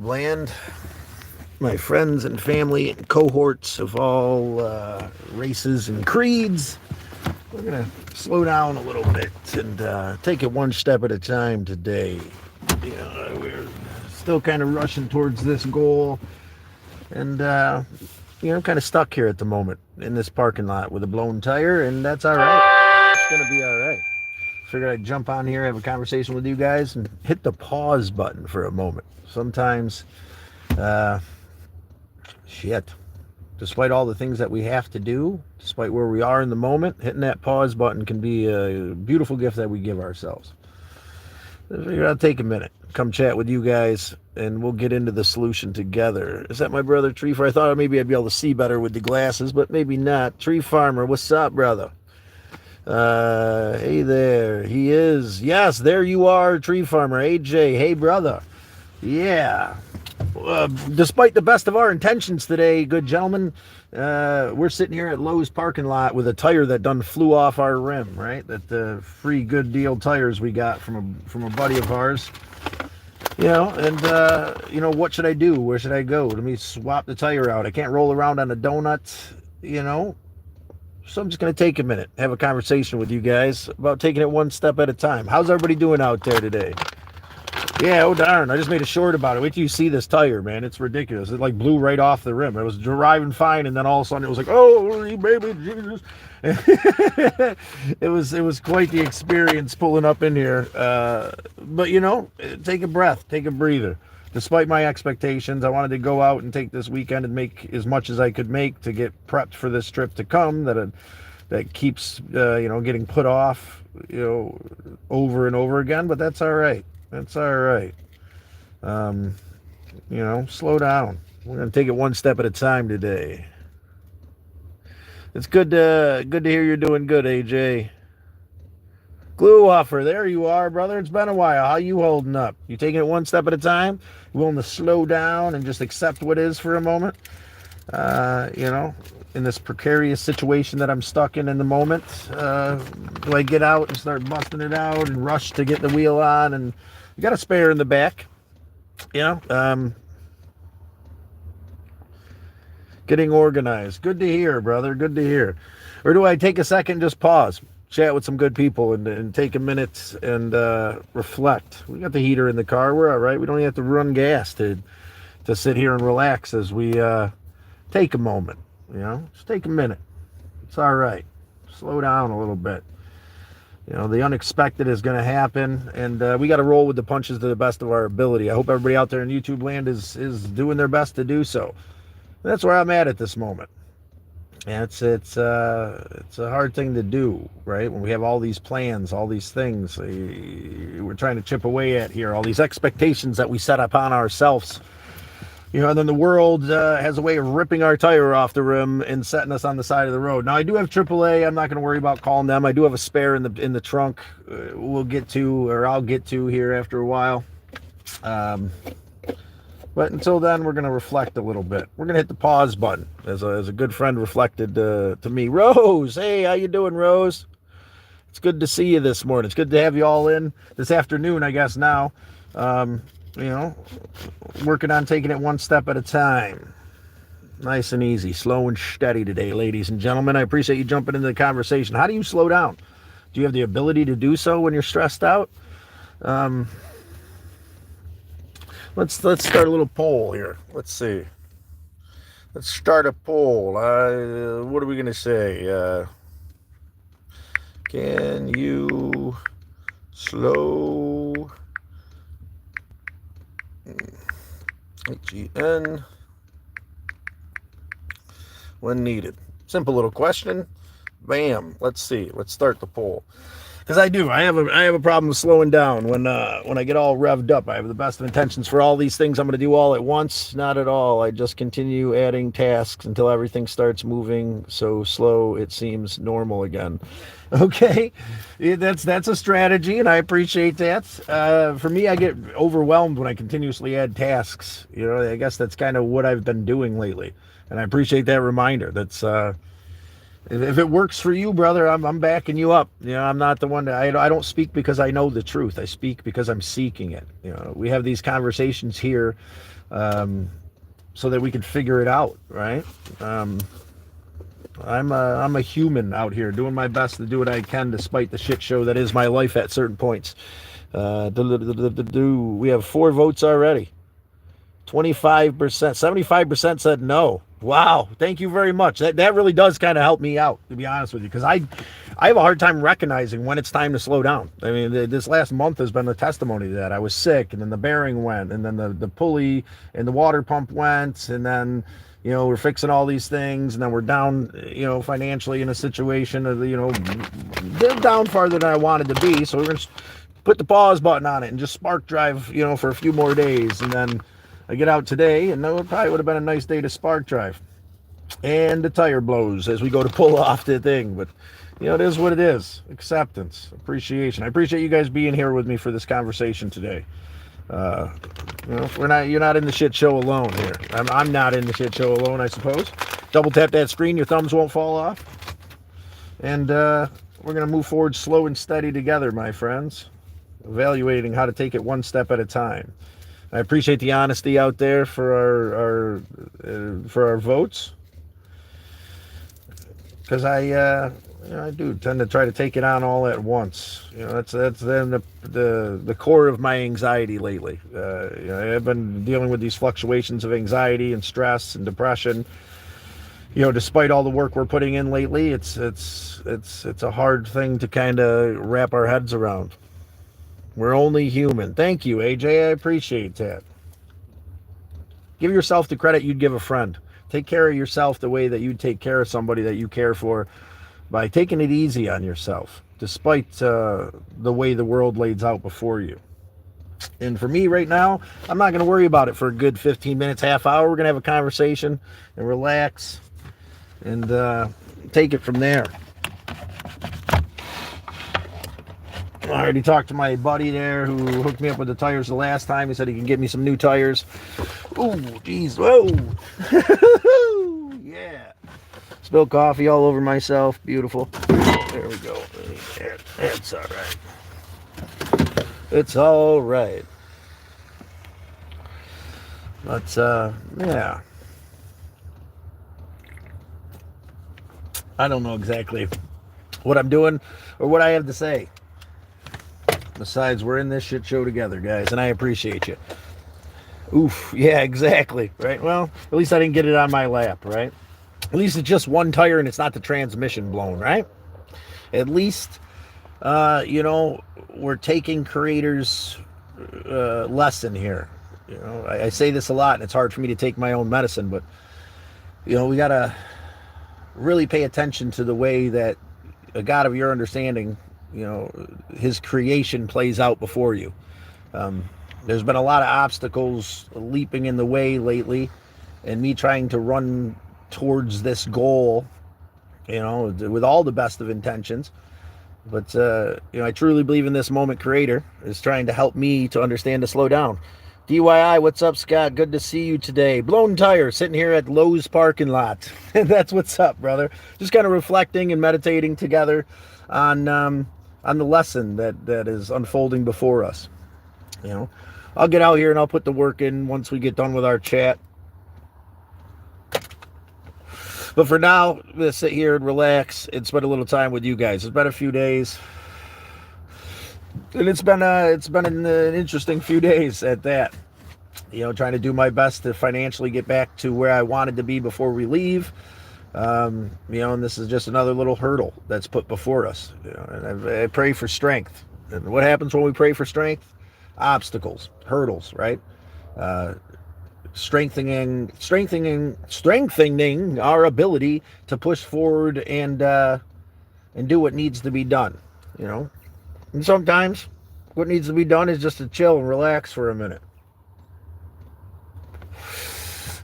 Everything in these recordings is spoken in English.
Land, my friends and family and cohorts of all races and creeds. We're going to slow down a little bit and take it one step at a time today. We're still kind of rushing towards this goal and kind of stuck here at the moment in this parking lot with a blown tire, and that's all right. It's going to be all right. Figured I'd jump on here, have a conversation with you guys, and hit the pause button for a moment. Sometimes, uh, shit, despite all the things that we have to do, despite where we are in the moment, hitting that pause button can be a beautiful gift that we give ourselves. I figured I'd take a minute, come chat with you guys, and we'll get into the solution together. Is that my brother Tree Farmer? I thought maybe I'd be able to see better with the glasses, but maybe not. Tree Farmer, what's up, brother? Hey there, he is. Yes, there you are, Tree Farmer. AJ, hey, brother. Yeah. Despite the best of our intentions today, good gentlemen, we're sitting here at Lowe's parking lot with a tire that done flew off our rim, right? That the free good deal tires we got from a buddy of ours. What should I do? Where should I go? Let me swap the tire out. I can't roll around on a donut, So I'm just going to take a minute, have a conversation with you guys about taking it one step at a time. How's everybody doing out there today? Yeah, oh darn, I just made a short about it. Wait till you see this tire, man. It's ridiculous. It blew right off the rim. I was driving fine, and then all of a sudden it was like, oh, baby Jesus. It was quite the experience pulling up in here. But take a breath, take a breather. Despite my expectations, I wanted to go out and take this weekend and make as much as I could make to get prepped for this trip to come that keeps getting put off over and over again, but that's all right. That's all right. Slow down. We're going to take it one step at a time today. It's good to hear you're doing good, AJ. Glue offer, there you are, brother. It's been a while. How you holding up? You taking it one step at a time? You willing to slow down and just accept what is for a moment? In this precarious situation that I'm stuck in the moment, do I get out and start busting it out and rush to get the wheel on? And you got a spare in the back, getting organized. Good to hear, brother. Good to hear. Or do I take a second, just pause, chat with some good people and take a minute and reflect? We got the heater in the car. We're all right. We don't even have to run gas to sit here and relax as we take a moment. Just take a minute. It's all right. Slow down a little bit. The unexpected is going to happen, and we got to roll with the punches to the best of our ability. I hope everybody out there in YouTube land is doing their best to do so. That's where I'm at this moment. And it's a hard thing to do, right? When we have all these plans, all these things we're trying to chip away at here, all these expectations that we set upon ourselves. And then the world has a way of ripping our tire off the rim and setting us on the side of the road. Now, I do have AAA. I'm not going to worry about calling them. I do have a spare in the trunk. I'll get to here after a while. But until then, we're going to reflect a little bit. We're going to hit the pause button, as a good friend reflected to me. Rose, hey, how you doing, Rose? It's good to see you this morning. It's good to have you all in this afternoon, I guess, now. Working on taking it one step at a time. Nice and easy, slow and steady today, ladies and gentlemen. I appreciate you jumping into the conversation. How do you slow down? Do you have the ability to do so when you're stressed out? Let's start a little poll here. Let's see. Let's start a poll. What are we going to say? Can you slow HEN when needed? Simple little question. Bam. Let's see. Let's start the poll. Because I have a problem with slowing down when I get all revved up. I have the best of intentions for all these things I'm going to do all at once. Not at all. I just continue adding tasks until everything starts moving so slow it seems normal again. Okay, that's a strategy, and I appreciate that. For me, I get overwhelmed when I continuously add tasks. I guess that's kind of what I've been doing lately, and I appreciate that reminder. That's if it works for you, brother, I'm backing you up. I'm not the one I don't speak because I know the truth. I speak because I'm seeking it. We have these conversations here so that we can figure it out, right? I'm a human out here doing my best to do what I can despite the shit show that is my life at certain points. We have 4 votes already. 25%, 75% said no. Wow, thank you very much. That really does kind of help me out, to be honest with you, because I have a hard time recognizing when it's time to slow down. I mean, this last month has been a testimony to that. I was sick, and then the bearing went, and then the pulley and the water pump went, and then we're fixing all these things, and then we're down, financially in a situation of, down farther than I wanted to be. So we're gonna put the pause button on it and just spark drive, for a few more days, and then I get out today, and it probably would have been a nice day to spark drive. And the tire blows as we go to pull off the thing. But, it is what it is. Acceptance, appreciation. I appreciate you guys being here with me for this conversation today. You're not in the shit show alone here. I'm not in the shit show alone, I suppose. Double tap that screen, your thumbs won't fall off. And we're going to move forward slow and steady together, my friends. Evaluating how to take it one step at a time. I appreciate the honesty out there for our votes, because I do tend to try to take it on all at once. That's then the core of my anxiety lately. I've been dealing with these fluctuations of anxiety and stress and depression. Despite all the work we're putting in lately, it's a hard thing to kind of wrap our heads around. We're only human. Thank you, AJ. I appreciate that. Give yourself the credit you'd give a friend. Take care of yourself the way that you'd take care of somebody that you care for, by taking it easy on yourself, despite the way the world lays out before you. And for me right now, I'm not going to worry about it for a good 15 minutes, half hour. We're going to have a conversation and relax and take it from there. I already talked to my buddy there who hooked me up with the tires the last time. He said he can get me some new tires. Oh, geez. Whoa. Yeah. Spilled coffee all over myself. Beautiful. There we go. It's all right. It's all right. But, yeah. I don't know exactly what I'm doing or what I have to say. Besides, we're in this shit show together, guys, and I appreciate you. Oof, yeah, exactly, right? Well, at least I didn't get it on my lap, right? At least it's just one tire and it's not the transmission blown, right? At least, we're taking creators' lesson here. I say this a lot, and it's hard for me to take my own medicine, but, we got to really pay attention to the way that a God of your understanding, his creation plays out before you. There's been a lot of obstacles leaping in the way lately, and me trying to run towards this goal, with all the best of intentions. But, I truly believe in this moment creator is trying to help me to understand to slow down. DYI, what's up, Scott? Good to see you today. Blown tire, sitting here at Lowe's parking lot. That's what's up, brother. Just kind of reflecting and meditating together on the lesson that is unfolding before us. I'll get out here and I'll put the work in once we get done with our chat. But for now, I'm going to sit here and relax and spend a little time with you guys. It's been a few days. And it's been an interesting few days at that. Trying to do my best to financially get back to where I wanted to be before we leave. And this is just another little hurdle that's put before us. And I pray for strength. And what happens when we pray for strength? Obstacles, hurdles, right? Strengthening our ability to push forward and do what needs to be done. And sometimes what needs to be done is just to chill and relax for a minute.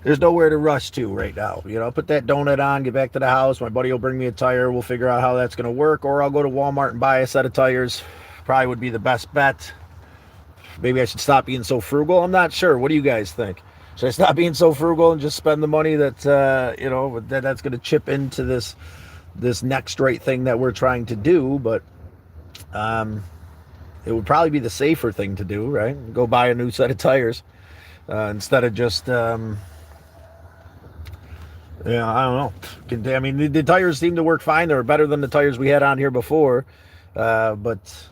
There's nowhere to rush to right now. Put that donut on, get back to the house. My buddy will bring me a tire. We'll figure out how that's going to work. Or I'll go to Walmart and buy a set of tires. Probably would be the best bet. Maybe I should stop being so frugal. I'm not sure. What do you guys think? Should I stop being so frugal and just spend the money that's going to chip into this next right thing that we're trying to do? But it would probably be the safer thing to do, right? Go buy a new set of tires. instead of just yeah, I don't know. I mean, the tires seem to work fine. They were better than the tires we had on here before, but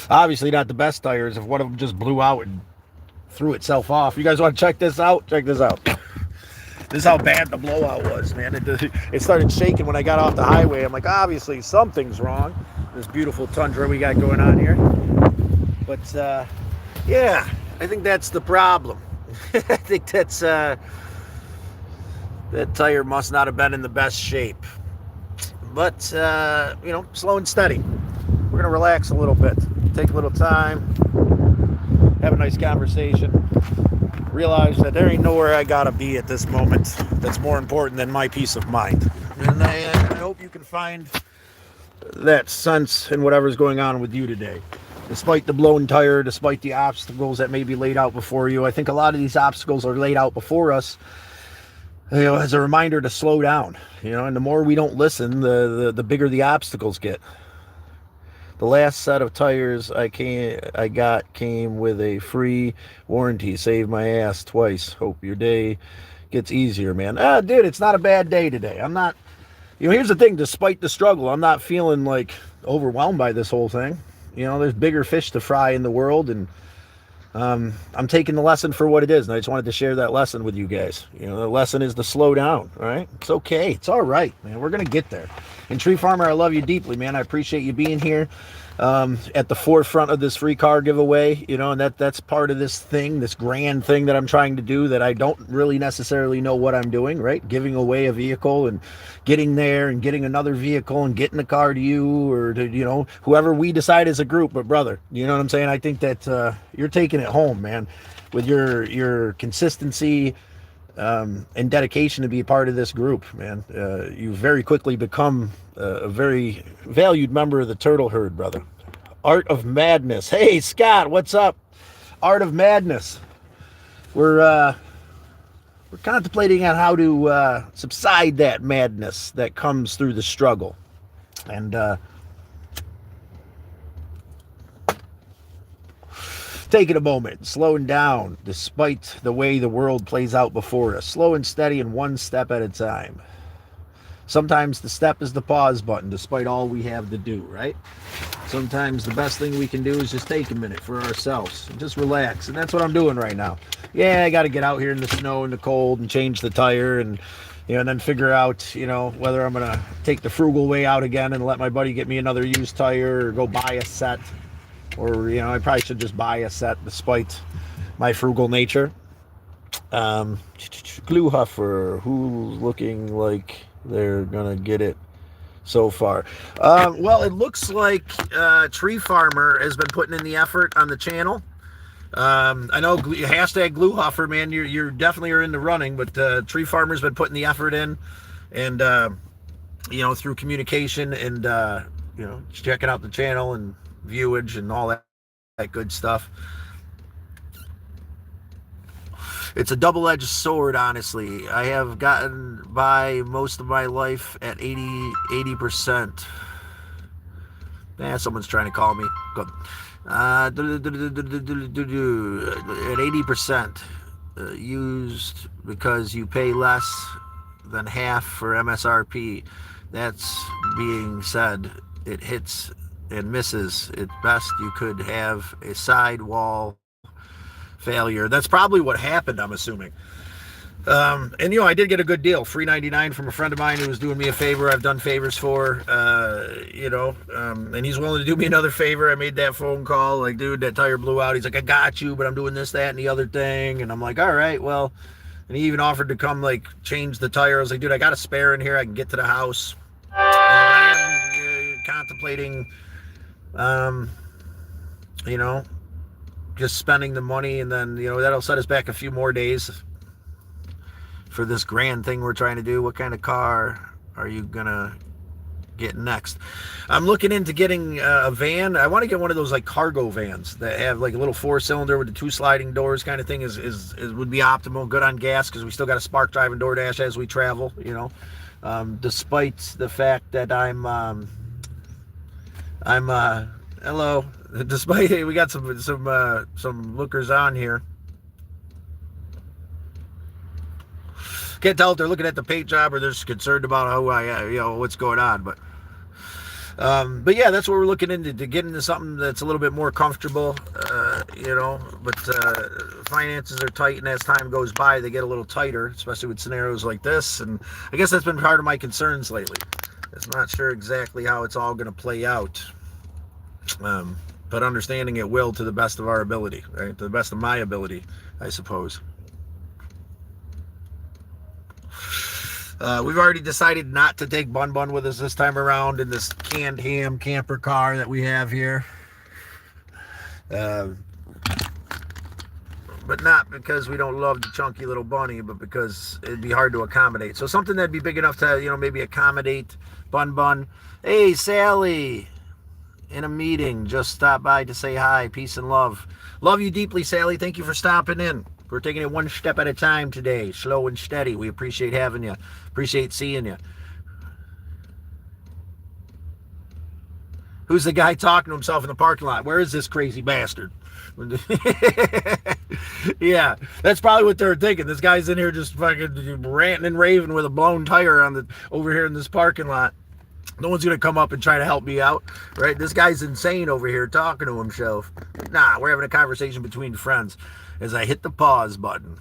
obviously not the best tires. If one of them just blew out and threw itself off, you guys want to check this out? Check this out. This is how bad the blowout was, man. It started shaking when I got off the highway. I'm like, obviously something's wrong. This beautiful Tundra we got going on here, but yeah, I think that's the problem. I think that's that tire must not have been in the best shape. But slow and steady. We're gonna relax a little bit, take a little time, have a nice conversation. Realize that there ain't nowhere I gotta be at this moment that's more important than my peace of mind. And I hope you can find that sense in whatever's going on with you today. Despite the blown tire, despite the obstacles that may be laid out before you, I think a lot of these obstacles are laid out before us, as a reminder to slow down. And the more we don't listen, the bigger the obstacles get. The last set of tires I got came with a free warranty. Saved my ass twice. Hope your day gets easier, man. Dude, it's not a bad day today. I'm not, here's the thing. Despite the struggle, I'm not feeling like overwhelmed by this whole thing. There's bigger fish to fry in the world, and I'm taking the lesson for what it is, and I just wanted to share that lesson with you guys. The lesson is to slow down, right? It's okay. It's all right, man. We're going to get there. And Tree Farmer, I love you deeply, man. I appreciate you being here at the forefront of this free car giveaway, and that's part of this thing, this grand thing that I'm trying to do that I don't really necessarily know what I'm doing, right? Giving away a vehicle and getting there and getting another vehicle and getting the car to you or to, whoever we decide as a group. But brother, you know what I'm saying? I think that you're taking it home, man, with your consistency and dedication to be a part of this group, man. You very quickly become a very valued member of the turtle herd, brother. Art of Madness. Hey, Scott, what's up? Art of Madness. We're contemplating on how to subside that madness that comes through the struggle. And taking a moment, slowing down despite the way the world plays out before us. Slow and steady and one step at a time. Sometimes the step is the pause button despite all we have to do, right? Sometimes the best thing we can do is just take a minute for ourselves and just relax. And that's what I'm doing right now. Yeah, I got to get out here in the snow and the cold and change the tire and and then figure out, whether I'm going to take the frugal way out again and let my buddy get me another used tire or go buy a set. Or, I probably should just buy a set despite my frugal nature. Glue Huffer, who's looking like they're going to get it so far. Well, it looks like Tree Farmer has been putting in the effort on the channel. I know hashtag Glue Huffer, man, you're definitely are in the running, but Tree Farmer's been putting the effort in and, through communication and, checking out the channel and viewage and all that good stuff. It's a double-edged sword, honestly. I have gotten by most of my life at 80%. Someone's trying to call me. Good. At 80% used because you pay less than half for MSRP. That's being said, it hits and misses. At best, you could have a sidewall failure. That's probably what happened, I'm assuming. And I did get a good deal, free 99 from a friend of mine who was doing me a favor I've done favors for, and he's willing to do me another favor. I made that phone call, like, dude, that tire blew out. He's like, I got you, but I'm doing this, that, and the other thing. And I'm like, all right, well, and he even offered to come, like, change the tire. I was like, dude, I got a spare in here. I can get to the house. I am contemplating, just spending the money, and then, that'll set us back a few more days for this grand thing we're trying to do. What kind of car are you gonna get next? I'm looking into getting a van. I want to get one of those like cargo vans that have like a little 4-cylinder with the 2 sliding doors kind of thing. Is would be optimal. Good on gas because we still got a spark drive and DoorDash as we travel. Despite the fact that I'm Hello. Despite we got some lookers on here. Can't tell if they're looking at the paint job or they're just concerned about what's going on. But yeah, that's what we're looking into, to get into something that's a little bit more comfortable, but finances are tight, and as time goes by, they get a little tighter, especially with scenarios like this, and I guess that's been part of my concerns lately. I'm not sure exactly how it's all going to play out, but understanding it will to the best of our ability, right? To the best of my ability, I suppose. We've already decided not to take Bun Bun with us this time around in this canned ham camper car that we have here. But not because we don't love the chunky little bunny, but because it'd be hard to accommodate. So something that'd be big enough to, maybe accommodate Bun Bun. Hey, Sally, in a meeting, just stopped by to say hi. Peace and love. Love you deeply, Sally. Thank you for stopping in. We're taking it one step at a time today, slow and steady. We appreciate having you. Appreciate seeing you. Who's the guy talking to himself in the parking lot? Where is this crazy bastard? Yeah, that's probably what they're thinking. This guy's in here just fucking ranting and raving with a blown tire over here in this parking lot. No one's going to come up and try to help me out, right? This guy's insane over here talking to himself. Nah, we're having a conversation between friends as I hit the pause button.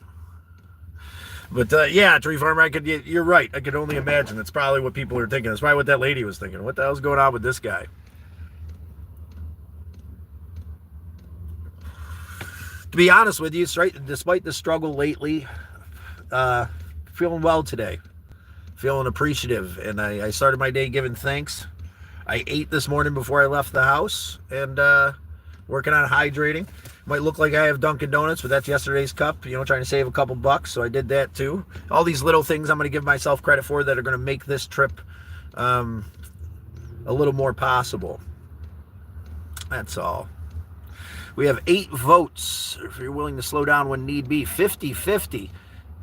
But yeah, Tree Farmer, you're right. I could only imagine. That's probably what people are thinking. That's probably what that lady was thinking. What the hell's going on with this guy? To be honest with you, despite the struggle lately, feeling well today. Feeling appreciative. And I started my day giving thanks. I ate this morning before I left the house, and working on hydrating. Might look like I have Dunkin' Donuts, but that's yesterday's cup, trying to save a couple bucks, so I did that too. All these little things I'm going to give myself credit for that are going to make this trip a little more possible. That's all. We have 8 votes, if you're willing to slow down when need be. 50-50.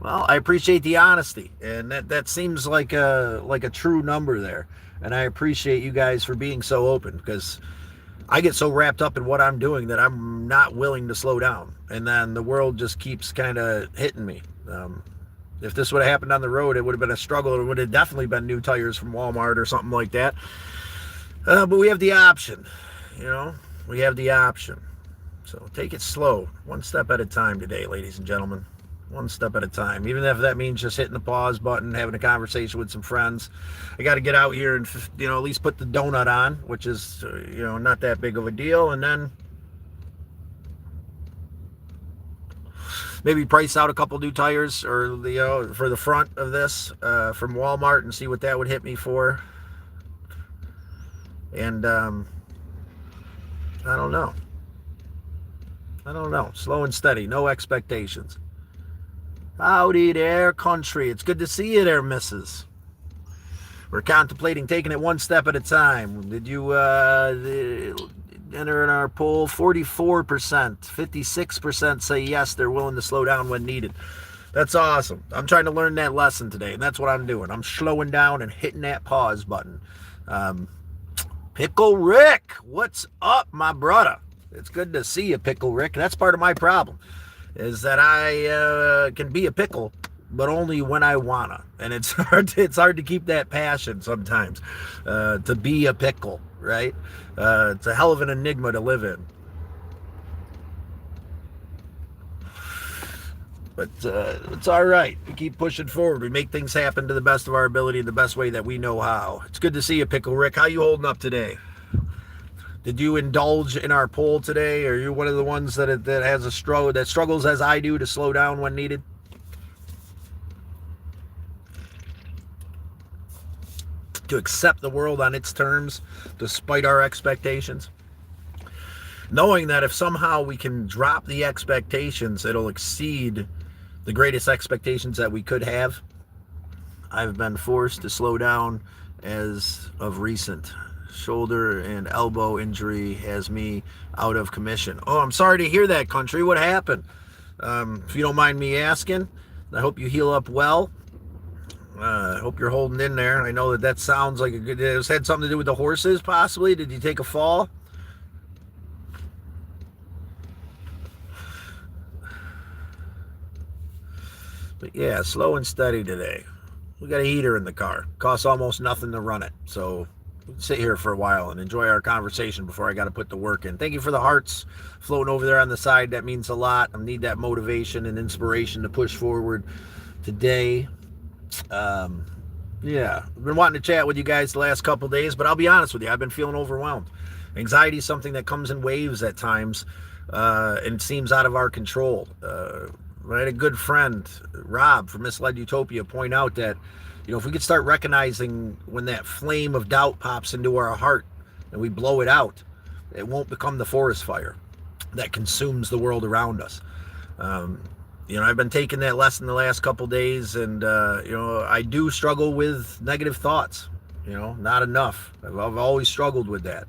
Well, I appreciate the honesty, and that seems like a true number there. And I appreciate you guys for being so open, because I get so wrapped up in what I'm doing that I'm not willing to slow down. And then the world just keeps kind of hitting me. If this would have happened on the road, it would have been a struggle. It would have definitely been new tires from Walmart or something like that. But we have the option, we have the option. So take it slow, one step at a time today, ladies and gentlemen. One step at a time, even if that means just hitting the pause button, having a conversation with some friends. I got to get out here and, at least put the donut on, which is, not that big of a deal. And then maybe price out a couple new tires or, for the front of this from Walmart and see what that would hit me for. And I don't know. Slow and steady, no expectations. Howdy there, country. It's good to see you there, missus. We're contemplating taking it one step at a time. Did you enter in our poll? 44%, 56% say yes, they're willing to slow down when needed. That's awesome. I'm trying to learn that lesson today, and that's what I'm doing. I'm slowing down and hitting that pause button. Pickle Rick, what's up, my brother? It's good to see you, Pickle Rick. That's part of my problem, is that I can be a pickle, but only when I wanna, and it's hard to keep that passion sometimes, to be a pickle, right? It's a hell of an enigma to live in. But it's all right. We keep pushing forward. We make things happen to the best of our ability, the best way that we know how. It's good to see you, Pickle Rick. How you holding up today? Did you indulge in our poll today? Are you one of the ones that has a struggle, that struggles as I do to slow down when needed? To accept the world on its terms, despite our expectations? Knowing that if somehow we can drop the expectations, it'll exceed the greatest expectations that we could have. I've been forced to slow down as of recent. Shoulder and elbow injury has me out of commission. Oh, I'm sorry to hear that, country. What happened? If you don't mind me asking, I hope you heal up well. I hope you're holding in there. I know that sounds like it had something to do with the horses, possibly. Did you take a fall? But yeah, slow and steady today. We got a heater in the car. Costs almost nothing to run it. So sit here for a while and enjoy our conversation before I got to put the work in. Thank you for the hearts floating over there on the side. That means a lot. I need that motivation and inspiration to push forward today. Yeah, I've been wanting to chat with you guys the last couple days, but I'll be honest with you, I've been feeling overwhelmed. Anxiety is something that comes in waves at times, and it seems out of our control. I had a good friend, Rob from Misled Utopia, point out that, if we could start recognizing when that flame of doubt pops into our heart and we blow it out, it won't become the forest fire that consumes the world around us. I've been taking that lesson the last couple days, and I do struggle with negative thoughts. Not enough. I've always struggled with that,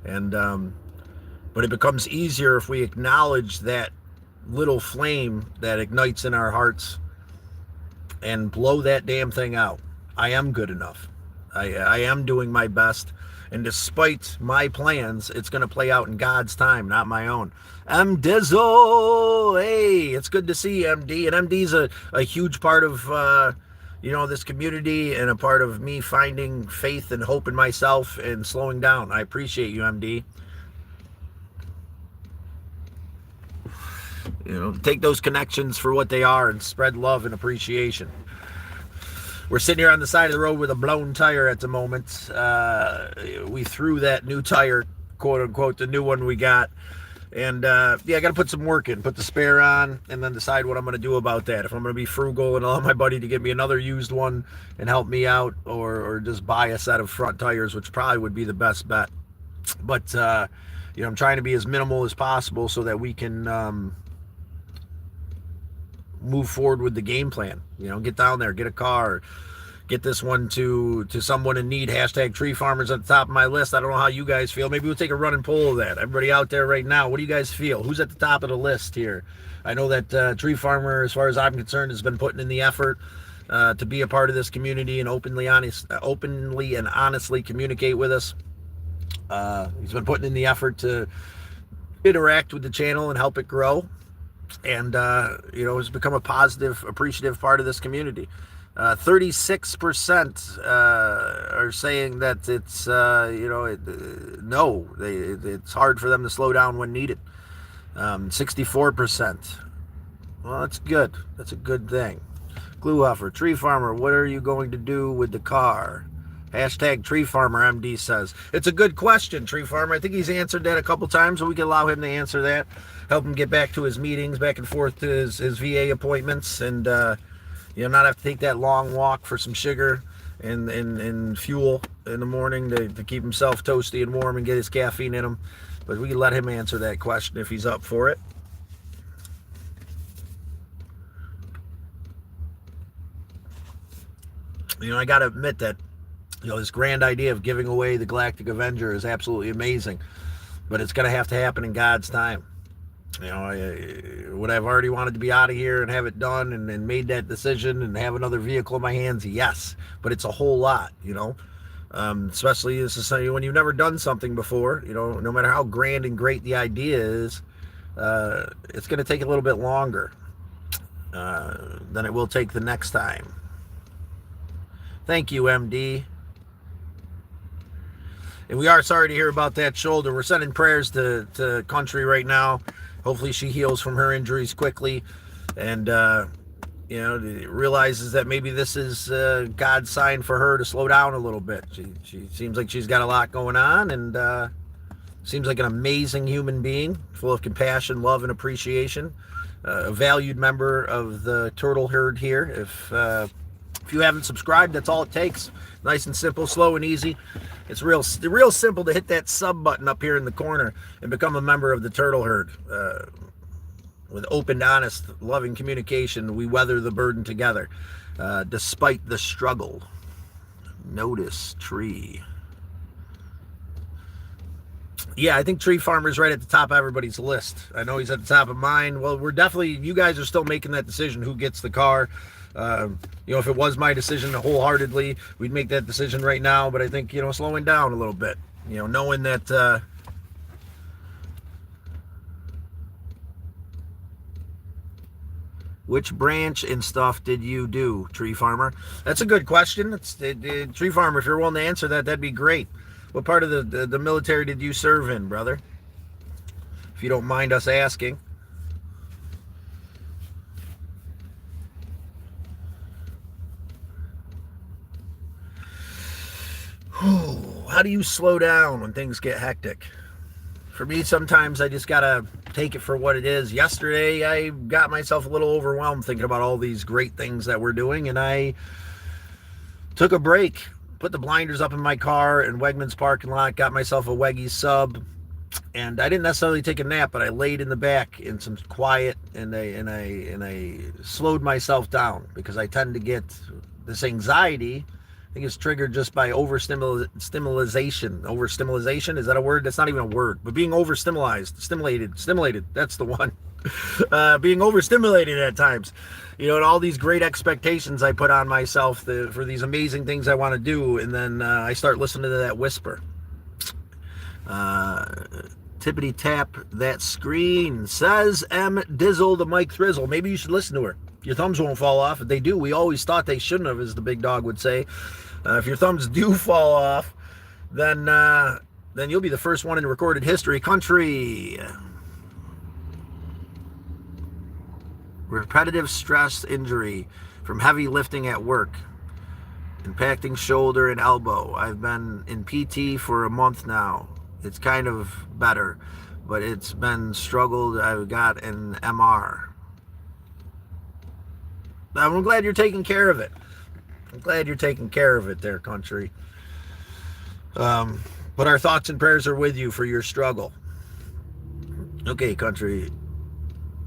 and but it becomes easier if we acknowledge that little flame that ignites in our hearts and blow that damn thing out. I am good enough. I am doing my best. And despite my plans, it's going to play out in God's time, not my own. M. Dizzle! Hey, it's good to see you, MD. And MD's a huge part of, this community and a part of me finding faith and hope in myself and slowing down. I appreciate you, MD. Take those connections for what they are and spread love and appreciation. We're sitting here on the side of the road with a blown tire at the moment. We threw that new tire, quote unquote, the new one we got. And I got to put some work in, put the spare on, and then decide what I'm going to do about that. If I'm going to be frugal and allow my buddy to get me another used one and help me out, or just buy a set of front tires, which probably would be the best bet. But, I'm trying to be as minimal as possible so that we can move forward with the game plan. Get down there, get a car, get this one to someone in need. Hashtag tree farmers at the top of my list. I don't know how you guys feel. Maybe we'll take a running poll of that. Everybody out there right now, what do you guys feel? Who's at the top of the list here? I know that Tree Farmer, as far as I'm concerned, has been putting in the effort to be a part of this community and openly and honestly communicate with us. He's been putting in the effort to interact with the channel and help it grow. And, has become a positive, appreciative part of this community. 36% are saying that it's, it's hard for them to slow down when needed. 64%. Well, that's good. That's a good thing. Glue Huffer, Tree Farmer, what are you going to do with the car? Hashtag Tree Farmer MD says. It's a good question, Tree Farmer. I think he's answered that a couple times, so we can allow him to answer that. Help him get back to his meetings, back and forth to his VA appointments, and not have to take that long walk for some sugar and fuel in the morning to keep himself toasty and warm and get his caffeine in him. But we can let him answer that question if he's up for it. I got to admit that this grand idea of giving away the Galactic Avenger is absolutely amazing, but it's going to have to happen in God's time. Would I have already wanted to be out of here and have it done and made that decision and have another vehicle in my hands? Yes, but it's a whole lot, especially when you've never done something before, no matter how grand and great the idea is, it's going to take a little bit longer than it will take the next time. Thank you, MD. And we are sorry to hear about that shoulder. We're sending prayers to country right now. Hopefully she heals from her injuries quickly and, realizes that maybe this is God's sign for her to slow down a little bit. She seems like she's got a lot going on and seems like an amazing human being, full of compassion, love, and appreciation. A valued member of the turtle herd here. If you haven't subscribed, that's all it takes. Nice and simple, slow and easy. It's real simple to hit that sub button up here in the corner and become a member of the turtle herd. With open, honest, loving communication, we weather the burden together, despite the struggle. Notice Tree. Yeah, I think Tree Farmer's right at the top of everybody's list. I know he's at the top of mine. Well, you guys are still making that decision who gets the car. If it was my decision wholeheartedly, we'd make that decision right now. But I think, slowing down a little bit, knowing that, Which branch and stuff did you do, tree farmer? That's a good question. Tree farmer, if you're willing to answer that, that'd be great. What part of the military did you serve in, brother? If you don't mind us asking. How do you slow down when things get hectic? For me, sometimes I just gotta take it for what it is. Yesterday, I got myself a little overwhelmed thinking about all these great things that we're doing, and I took a break, put the blinders up in my car in Wegmans parking lot, got myself a Weggies sub, and I didn't necessarily take a nap, but I laid in the back in some quiet, and I slowed myself down, because I tend to get this anxiety. I think it's triggered just by overstimulation. Overstimulation, is that a word? That's not even a word, but being stimulated, that's the one. Being overstimulated at times, and all these great expectations I put on myself for these amazing things I want to do, and then I start listening to that whisper. Tippity tap that screen, says M Dizzle the Mike Thrizzle. Maybe you should listen to her. Your thumbs won't fall off. If they do, we always thought they shouldn't have, as the big dog would say. If your thumbs do fall off, then you'll be the first one in recorded history. Country. Repetitive stress injury from heavy lifting at work, impacting shoulder and elbow. I've been in PT for a month now. It's kind of better, but it's been struggled. I've got an MR. I'm glad you're taking care of it. I'm glad you're taking care of it there, country. But our thoughts and prayers are with you for your struggle. Okay, country.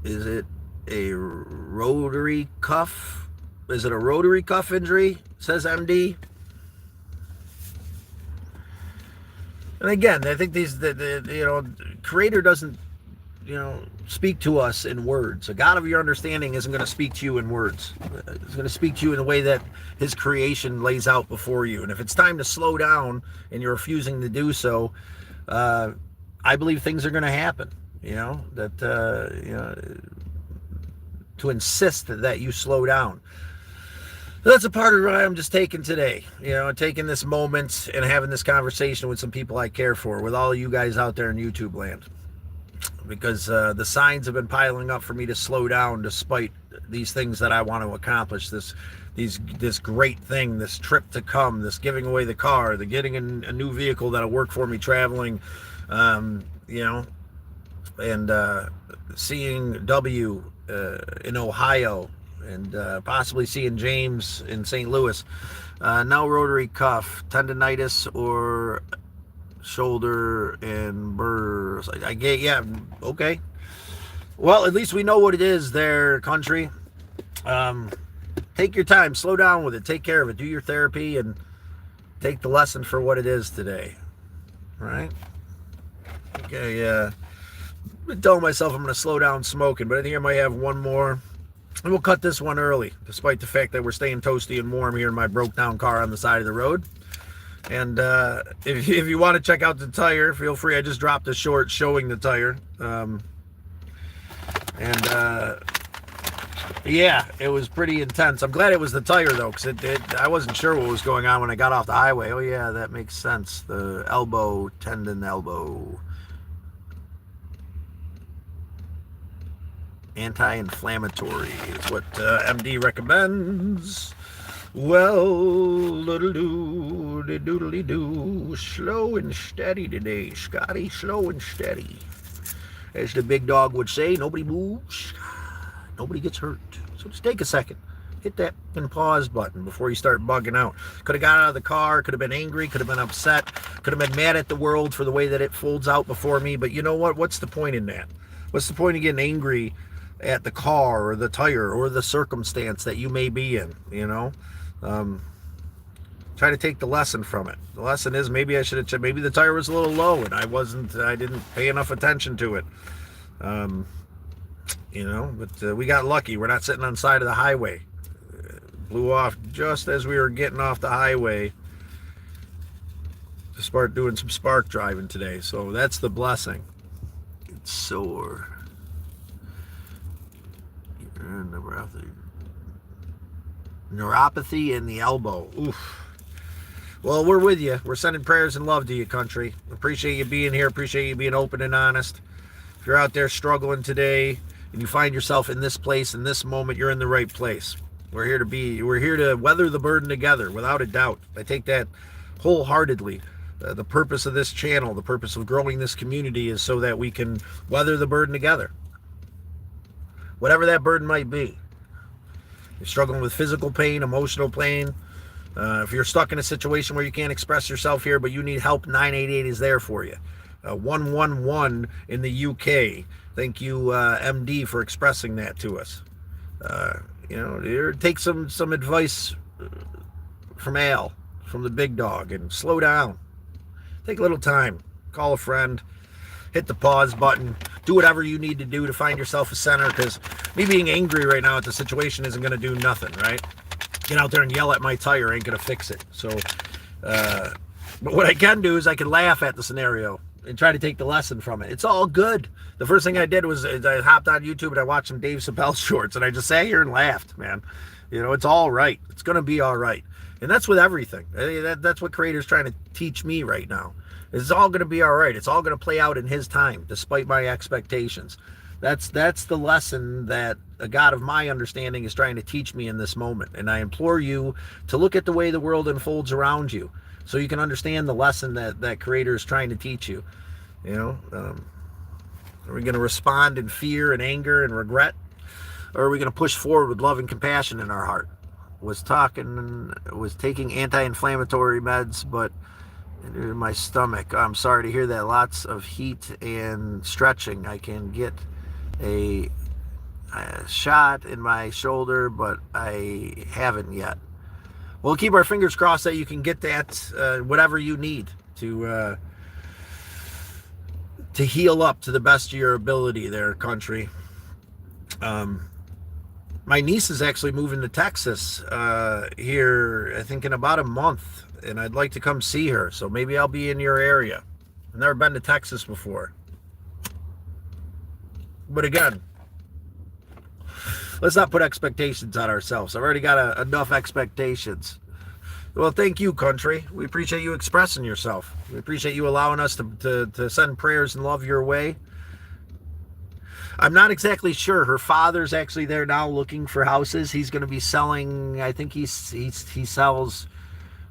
Is it a rotary cuff? Is it a rotary cuff injury? Says MD. And again, I think the Creator doesn't, speak to us in words. A God of your understanding isn't going to speak to you in words. It's going to speak to you in a way that His creation lays out before you. And if it's time to slow down and you're refusing to do so, I believe things are going to happen. To insist that you slow down. So that's a part of what I'm just taking today, taking this moment and having this conversation with some people I care for, with all of you guys out there in YouTube land. Because the signs have been piling up for me to slow down, despite these things that I want to accomplish, this great thing, this trip to come, this giving away the car, the getting a new vehicle that'll work for me traveling, and seeing W in Ohio, and possibly seeing James in St. Louis. No rotary cuff, tendonitis, or shoulder and burrs. I get, yeah, okay. Well, at least we know what it is there, country. Take your time, slow down with it, take care of it, do your therapy, and take the lesson for what it is today. All right? Okay, I've been telling myself I'm going to slow down smoking, but I think I might have one more. And we'll cut this one early, despite the fact that we're staying toasty and warm here in my broke down car on the side of the road. And if you want to check out the tire, feel free. I just dropped a short showing the tire. Yeah, it was pretty intense. I'm glad it was the tire, though, because I wasn't sure what was going on when I got off the highway. Oh, yeah, that makes sense. The elbow, tendon elbow. Anti-inflammatory is what MD recommends. Well, doodly-doo, slow and steady today, Scotty, slow and steady. As the big dog would say, nobody moves, nobody gets hurt. So just take a second, hit that pause button before you start bugging out. Could have got out of the car, could have been angry, could have been upset, could have been mad at the world for the way that it folds out before me, but you know what? What's the point in that? What's the point of getting angry at the car or the tire or the circumstance that you may be in, Try to take the lesson from it. The lesson is maybe I should have checked. Maybe the tire was a little low and I didn't pay enough attention to it. But we got lucky. We're not sitting on the side of the highway. Blew off just as we were getting off the highway to start doing some spark driving today. So that's the blessing. It's sore. Number neuropathy in the elbow. Oof. Well, we're with you. We're sending prayers and love to you, country. Appreciate you being here. Appreciate you being open and honest. If you're out there struggling today and you find yourself in this place, in this moment, you're in the right place. We're here to weather the burden together, without a doubt. I take that wholeheartedly. The purpose of this channel, the purpose of growing this community is so that we can weather the burden together. Whatever that burden might be. You're struggling with physical pain, emotional pain. If you're stuck in a situation where you can't express yourself here, but you need help, 988 is there for you. 111 in the UK. Thank you, MD, for expressing that to us. Take some advice from Al, from the big dog, and slow down. Take a little time. Call a friend. Hit the pause button. Do whatever you need to do to find yourself a center, because me being angry right now at the situation isn't going to do nothing, right? Get out there and yell at my tire ain't going to fix it. So, but what I can do is I can laugh at the scenario and try to take the lesson from it. It's all good. The first thing I did was I hopped on YouTube and I watched some Dave Chappelle shorts, and I just sat here and laughed, man. It's all right. It's going to be all right. And that's with everything. That's what Creator's trying to teach me right now. It's all going to be all right. It's all going to play out in His time, despite my expectations. That's the lesson that a God of my understanding is trying to teach me in this moment. And I implore you to look at the way the world unfolds around you, so you can understand the lesson that Creator is trying to teach you. Are we going to respond in fear and anger and regret? Or are we going to push forward with love and compassion in our heart? Was taking anti-inflammatory meds, but in my stomach. I'm sorry to hear that. Lots of heat and stretching. I can get a shot in my shoulder, but I haven't yet. We'll keep our fingers crossed that you can get that, whatever you need to heal up to the best of your ability there, country. My niece is actually moving to Texas here, I think, in about a month, and I'd like to come see her, so maybe I'll be in your area. I've never been to Texas before. But again, let's not put expectations on ourselves. I've already got enough expectations. Well, thank you, country. We appreciate you expressing yourself. We appreciate you allowing us to send prayers and love your way. I'm not exactly sure. Her father's actually there now looking for houses. He's going to be selling, I think he sells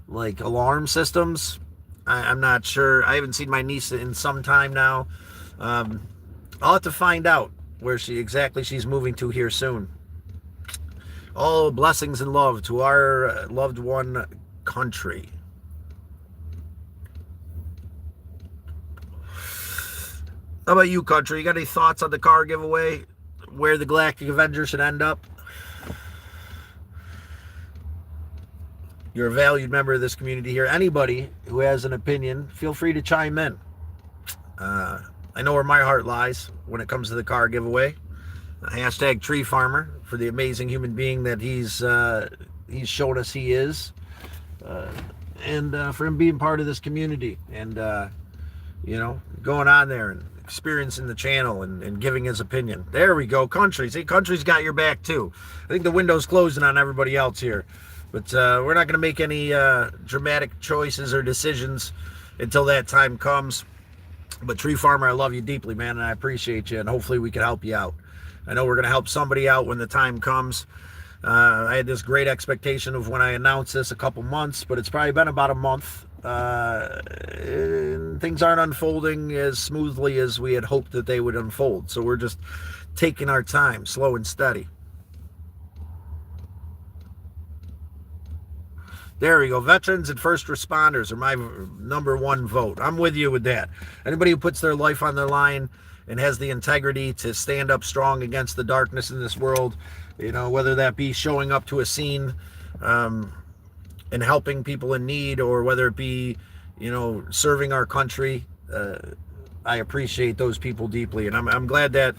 like alarm systems. I'm not sure. I haven't seen my niece in some time now. I'll have to find out where she's moving to here soon. All blessings and love to our loved one, country. How about you, country? You got any thoughts on the car giveaway? Where the Galactic Avenger should end up? You're a valued member of this community here. Anybody who has an opinion, feel free to chime in. I know where my heart lies when it comes to the car giveaway. Hashtag Tree Farmer for the amazing human being that he's shown us he is. And for him being part of this community and, going on there and experiencing the channel and giving his opinion. There we go, country. See, country's got your back too. I think the window's closing on everybody else here. But we're not going to make any dramatic choices or decisions until that time comes. But Tree Farmer, I love you deeply, man, and I appreciate you, and hopefully we can help you out. I know we're going to help somebody out when the time comes. I had this great expectation of when I announced this a couple months, but it's probably been about a month. And things aren't unfolding as smoothly as we had hoped that they would unfold. So we're just taking our time, slow and steady. There we go. Veterans and first responders are my number one vote. I'm with you with that. Anybody who puts their life on the line and has the integrity to stand up strong against the darkness in this world, whether that be showing up to a scene and helping people in need, or whether it be, serving our country, I appreciate those people deeply. And I'm glad that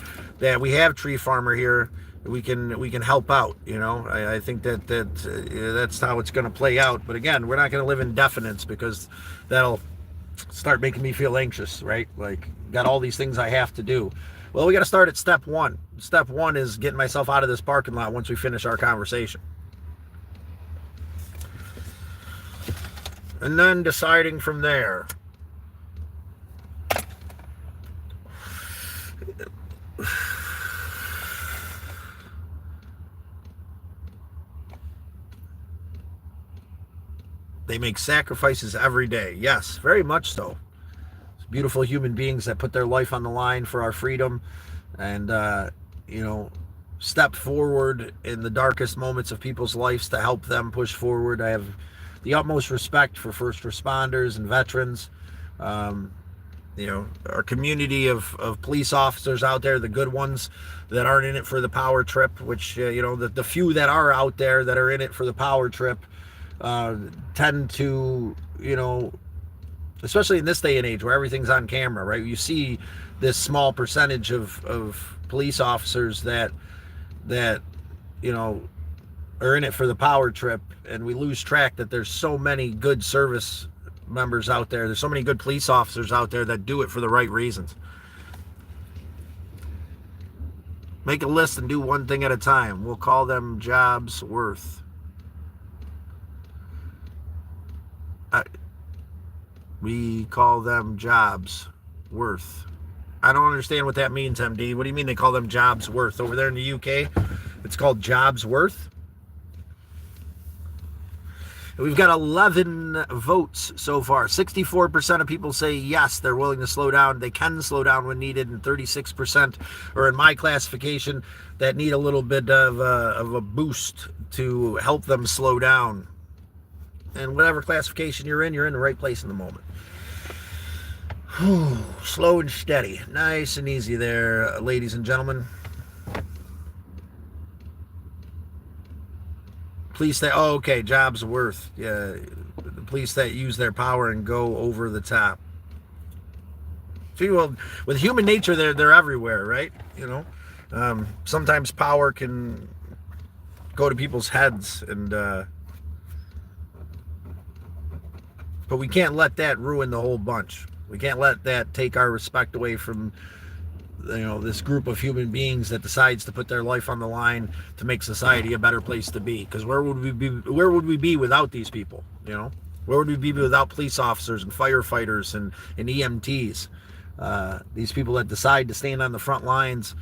we have Tree Farmer here. We can help out. I think that's how it's going to play out. But again, we're not going to live in definites, because that'll start making me feel anxious, right? Like, got all these things I have to do. Well, we got to start at step one. Step one is getting myself out of this parking lot once we finish our conversation. And then deciding from there. They make sacrifices every day. Yes, very much so. It's beautiful human beings that put their life on the line for our freedom and, step forward in the darkest moments of people's lives to help them push forward. I have the utmost respect for first responders and veterans. Our community of police officers out there, the good ones that aren't in it for the power trip, which, the few that are out there that are in it for the power trip tend to, especially in this day and age where everything's on camera, right? You see this small percentage of police officers that are in it for the power trip, and we lose track that there's so many good service members out there. There's so many good police officers out there that do it for the right reasons. Make a list and do one thing at a time. We'll call them jobs worth. We call them jobs worth. I don't understand what that means, MD. What do you mean they call them jobs worth? Over there in the UK, it's called jobs worth. We've got 11 votes so far. 64% of people say yes, they're willing to slow down. They can slow down when needed, and 36%, or in my classification, that need a little bit of a boost to help them slow down. And whatever classification you're in the right place in the moment. Slow and steady. Nice and easy there, ladies and gentlemen. Police that, okay, jobs worth. Yeah, the police that use their power and go over the top. See, well, with human nature, they're everywhere, right? Sometimes power can go to people's heads, and but we can't let that ruin the whole bunch. We can't let that take our respect away from this group of human beings that decides to put their life on the line to make society a better place to be. Because where would we be without these people? Where would we be without police officers and firefighters and EMTs? These people that decide to stand on the front lines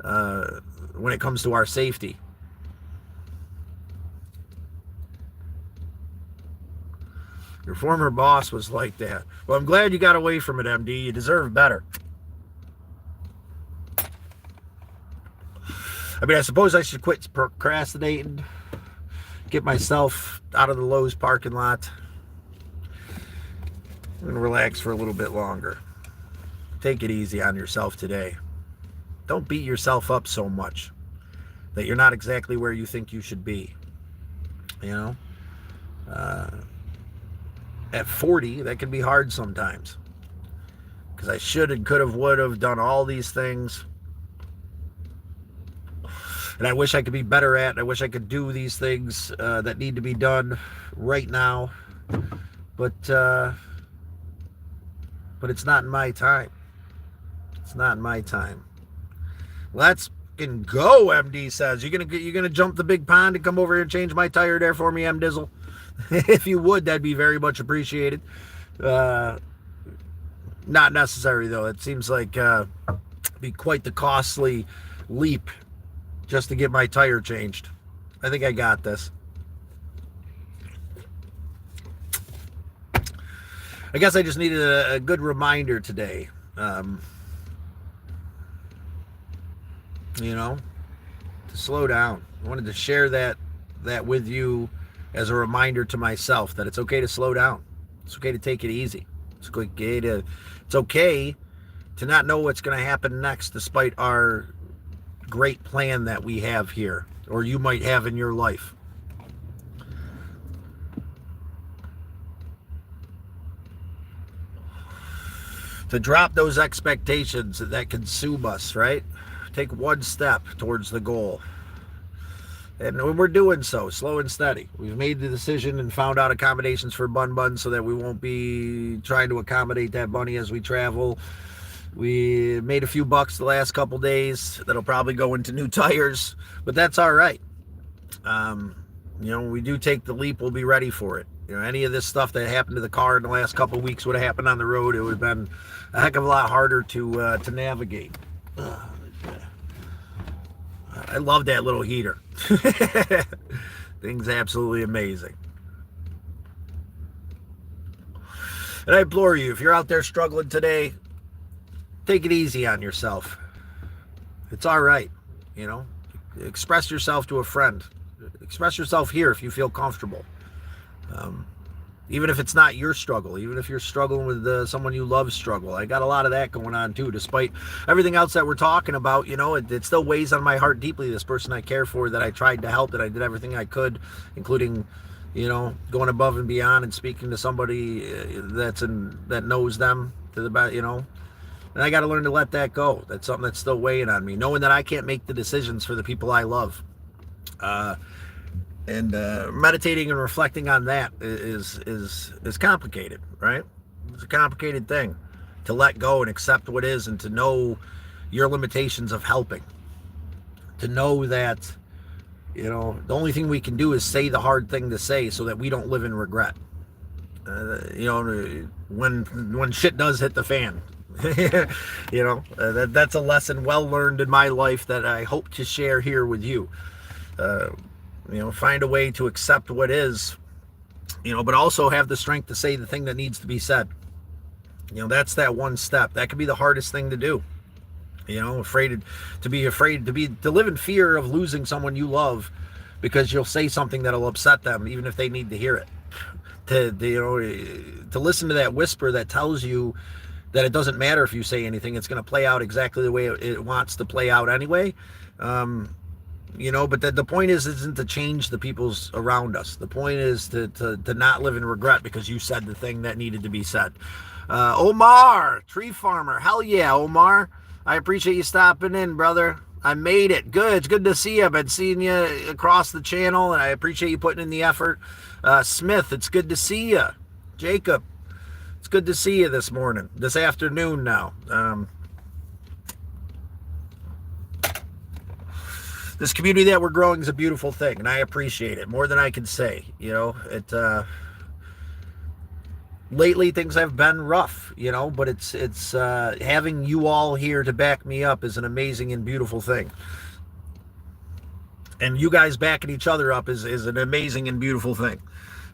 when it comes to our safety. Your former boss was like that. Well, I'm glad you got away from it, MD. You deserve better. I suppose I should quit procrastinating, get myself out of the Lowe's parking lot, and relax for a little bit longer. Take it easy on yourself today. Don't beat yourself up so much that you're not exactly where you think you should be. At 40, that can be hard sometimes. Because I should and could have, would have done all these things. And I wish I could be better at. I wish I could do these things that need to be done right now. But it's not in my time. It's not in my time. Let's fucking go, MD says. You're gonna jump the big pond and come over here and change my tire there for me, M Dizzle? If you would, that'd be very much appreciated. Not necessary, though. It seems like be quite the costly leap just to get my tire changed. I think I got this. I guess I just needed a good reminder today. To slow down. I wanted to share that with you as a reminder to myself that it's okay to slow down. It's okay to take it easy. It's okay to not know what's going to happen next, despite our great plan that we have here, or you might have in your life. To drop those expectations that consume us, right? Take one step towards the goal. And we're doing so, slow and steady. We've made the decision and found out accommodations for Bun so that we won't be trying to accommodate that bunny as we travel. We made a few bucks the last couple days. That'll probably go into new tires, but that's all right. When we do take the leap, we'll be ready for it. Any of this stuff that happened to the car in the last couple of weeks would have happened on the road. It would have been a heck of a lot harder to navigate. I love that little heater. Thing's absolutely amazing. And I implore you, if you're out there struggling today, take it easy on yourself. It's all right. Express yourself to a friend. Express yourself here if you feel comfortable. Even if it's not your struggle, even if you're struggling with someone you love struggle. I got a lot of that going on too, despite everything else that we're talking about. It still weighs on my heart deeply. This person I care for, that I tried to help, that I did everything I could, including going above and beyond and speaking to somebody that knows them to the best. And I got to learn to let that go. That's something that's still weighing on me, knowing that I can't make the decisions for the people I love. And meditating and reflecting on that is complicated, right? It's a complicated thing to let go and accept what is, and to know your limitations of helping. To know that, the only thing we can do is say the hard thing to say so that we don't live in regret. When shit does hit the fan. That's a lesson well learned in my life that I hope to share here with you. Find a way to accept what is, but also have the strength to say the thing that needs to be said. That's that one step. That could be the hardest thing to do. To live in fear of losing someone you love because you'll say something that'll upset them, even if they need to hear it. To listen to that whisper that tells you that it doesn't matter if you say anything, it's going to play out exactly the way it wants to play out anyway. But the point isn't to change the people's around us. The point is to not live in regret because you said the thing that needed to be said. Omar, tree farmer. Hell yeah, Omar. I appreciate you stopping in, brother. I made it. Good. It's good to see you. I've been seeing you across the channel, and I appreciate you putting in the effort. Smith, it's good to see you. Jacob, it's good to see you this afternoon now. This community that we're growing is a beautiful thing, and I appreciate it more than I can say. Lately things have been rough, but it's having you all here to back me up is an amazing and beautiful thing. And you guys backing each other up is an amazing and beautiful thing.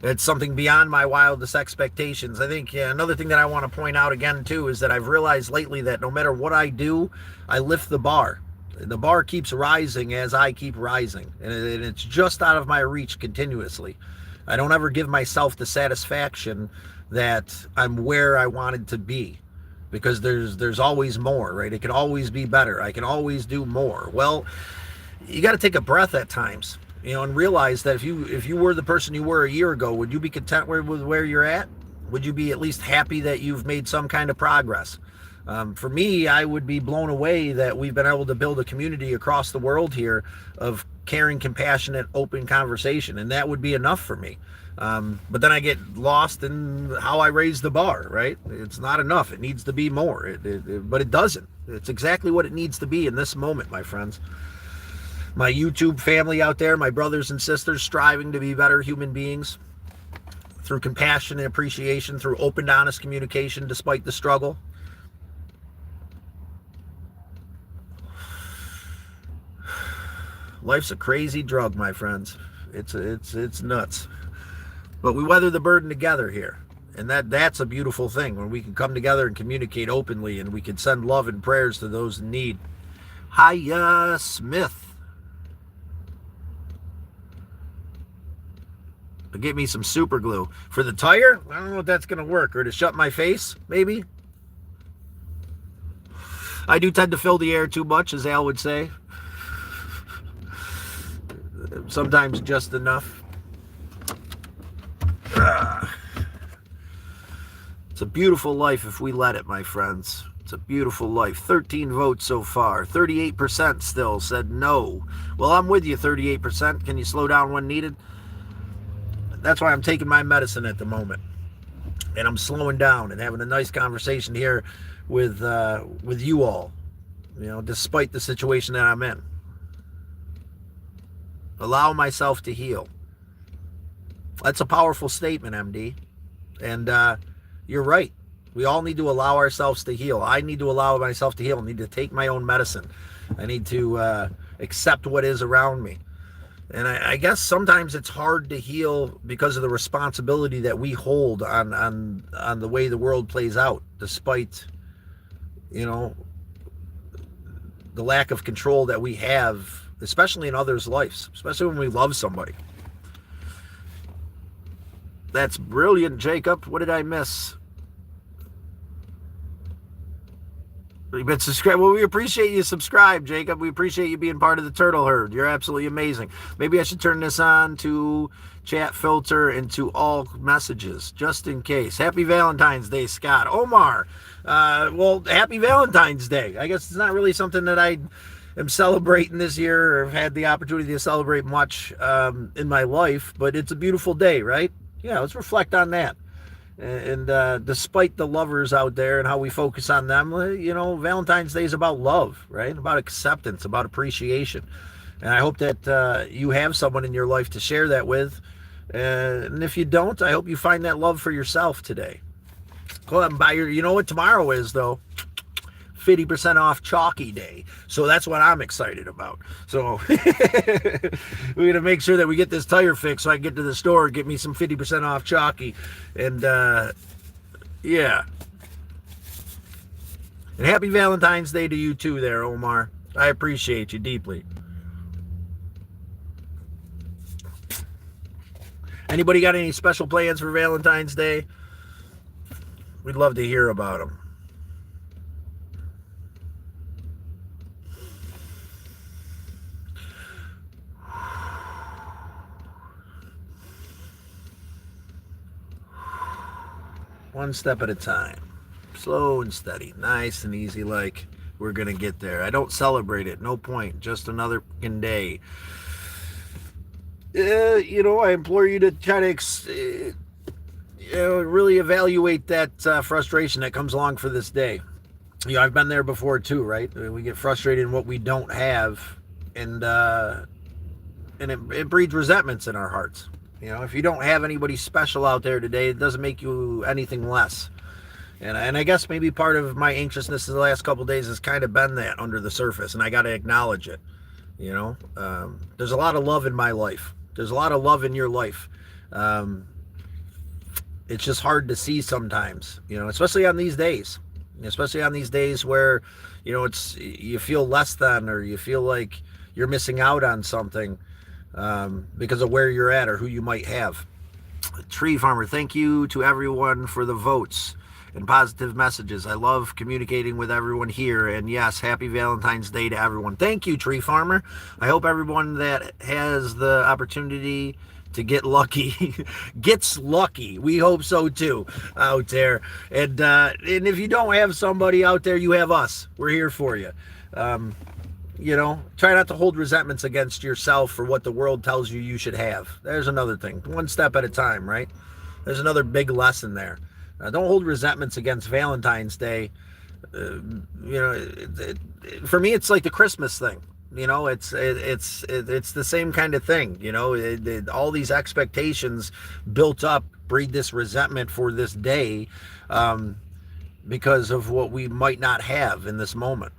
It's something beyond my wildest expectations. I think another thing that I want to point out again too is that I've realized lately that no matter what I do, I lift the bar. The bar keeps rising as I keep rising, and it's just out of my reach continuously. I don't ever give myself the satisfaction that I'm where I wanted to be, because there's always more, right? It can always be better. I can always do more. Well, you got to take a breath at times, and realize that if you were the person you were a year ago, would you be content with where you're at? Would you be at least happy that you've made some kind of progress? For me, I would be blown away that we've been able to build a community across the world here of caring, compassionate, open conversation, and that would be enough for me. But then I get lost in how I raise the bar, right? It's not enough. It needs to be more, but it doesn't. It's exactly what it needs to be in this moment, my friends. My YouTube family out there, my brothers and sisters striving to be better human beings through compassion and appreciation, through open, honest communication despite the struggle. Life's a crazy drug, my friends. It's nuts. But we weather the burden together here. And that's a beautiful thing, when we can come together and communicate openly, and we can send love and prayers to those in need. Hiya, Smith. Get me some super glue. For the tire? I don't know if that's going to work. Or to shut my face, maybe? I do tend to fill the air too much, as Al would say. Sometimes just enough. It's a beautiful life if we let it, my friends. It's a beautiful life. 13 votes so far. 38% still said no. Well, I'm with you, 38%. Can you slow down when needed? That's why I'm taking my medicine at the moment. And I'm slowing down and having a nice conversation here with you all, despite the situation that I'm in. Allow myself to heal. That's a powerful statement, MD. And you're right. We all need to allow ourselves to heal. I need to allow myself to heal. I need to take my own medicine. I need to accept what is around me. And I guess sometimes it's hard to heal because of the responsibility that we hold on the way the world plays out, despite, the lack of control that we have, especially in others' lives, especially when we love somebody. That's brilliant, Jacob. What did I miss? You've been subscribed. Well, we appreciate you subscribe, Jacob. We appreciate you being part of the turtle herd. You're absolutely amazing. Maybe I should turn this on to chat filter and to all messages, just in case. Happy Valentine's Day, Scott. Omar, well, happy Valentine's Day. I guess it's not really something that I am celebrating this year or have had the opportunity to celebrate much in my life, but it's a beautiful day, right? Yeah, let's reflect on that. And despite the lovers out there and how we focus on them, Valentine's Day is about love, right? About acceptance, about appreciation. And I hope that you have someone in your life to share that with. And if you don't, I hope you find that love for yourself today. Go out and buy you know what tomorrow is, though? 50% off Chalky Day. So that's what I'm excited about. So we're going to make sure that we get this tire fixed so I can get to the store and get me some 50% off Chalky. And yeah. And happy Valentine's Day to you too there, Omar. I appreciate you deeply. Anybody got any special plans for Valentine's Day? We'd love to hear about them. One step at a time. Slow and steady. Nice and easy, like we're going to get there. I don't celebrate it. No point. Just another day. I implore you to try to really evaluate that frustration that comes along for this day. I've been there before too, right? We get frustrated in what we don't have, and it breeds resentments in our hearts. If you don't have anybody special out there today, it doesn't make you anything less. And I guess maybe part of my anxiousness in the last couple of days has kind of been that under the surface, and I got to acknowledge it. There's a lot of love in my life. There's a lot of love in your life. It's just hard to see sometimes, especially on these days. Especially on these days where, you feel less than, or you feel like you're missing out on something. Because of where you're at or who you might have. Tree Farmer, thank you to everyone for the votes and positive messages. I love communicating with everyone here. And yes, happy Valentine's Day to everyone. Thank you, Tree Farmer. I hope everyone that has the opportunity to get lucky gets lucky. We hope so too out there. And if you don't have somebody out there, you have us. We're here for you. Try not to hold resentments against yourself for what the world tells you should have. There's another thing. One step at a time, right? There's another big lesson there. Don't hold resentments against Valentine's Day. For me, it's like the Christmas thing. It's the same kind of thing. All these expectations built up breed this resentment for this day because of what we might not have in this moment.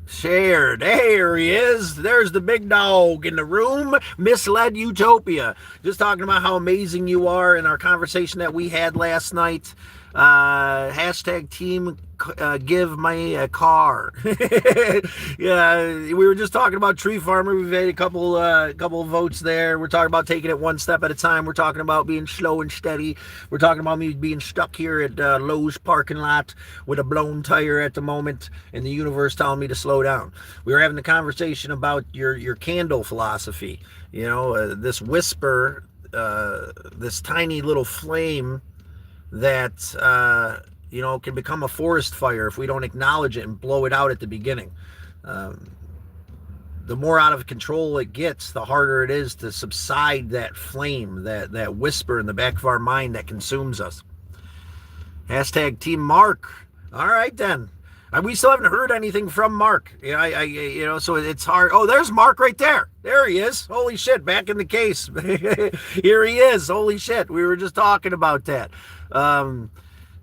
Shared. There he is. There's the big dog in the room. Misled Utopia. Just talking about how amazing you are in our conversation that we had last night. Hashtag team give me a car. Yeah, we were just talking about Tree Farmer. We've had a couple of votes there. We're talking about taking it one step at a time. We're talking about being slow and steady. We're talking about me being stuck here at Lowe's parking lot with a blown tire at the moment, and the universe telling me to slow down. We were having the conversation about your candle philosophy. This whisper, this tiny little flame that can become a forest fire if we don't acknowledge it and blow it out at the beginning. The more out of control it gets, the harder it is to subside that flame, that whisper in the back of our mind that consumes us. Hashtag Team Mark. All right then. We still haven't heard anything from Mark. So it's hard. Oh, there's Mark right there. There he is. Holy shit, back in the case. Here he is. Holy shit. We were just talking about that.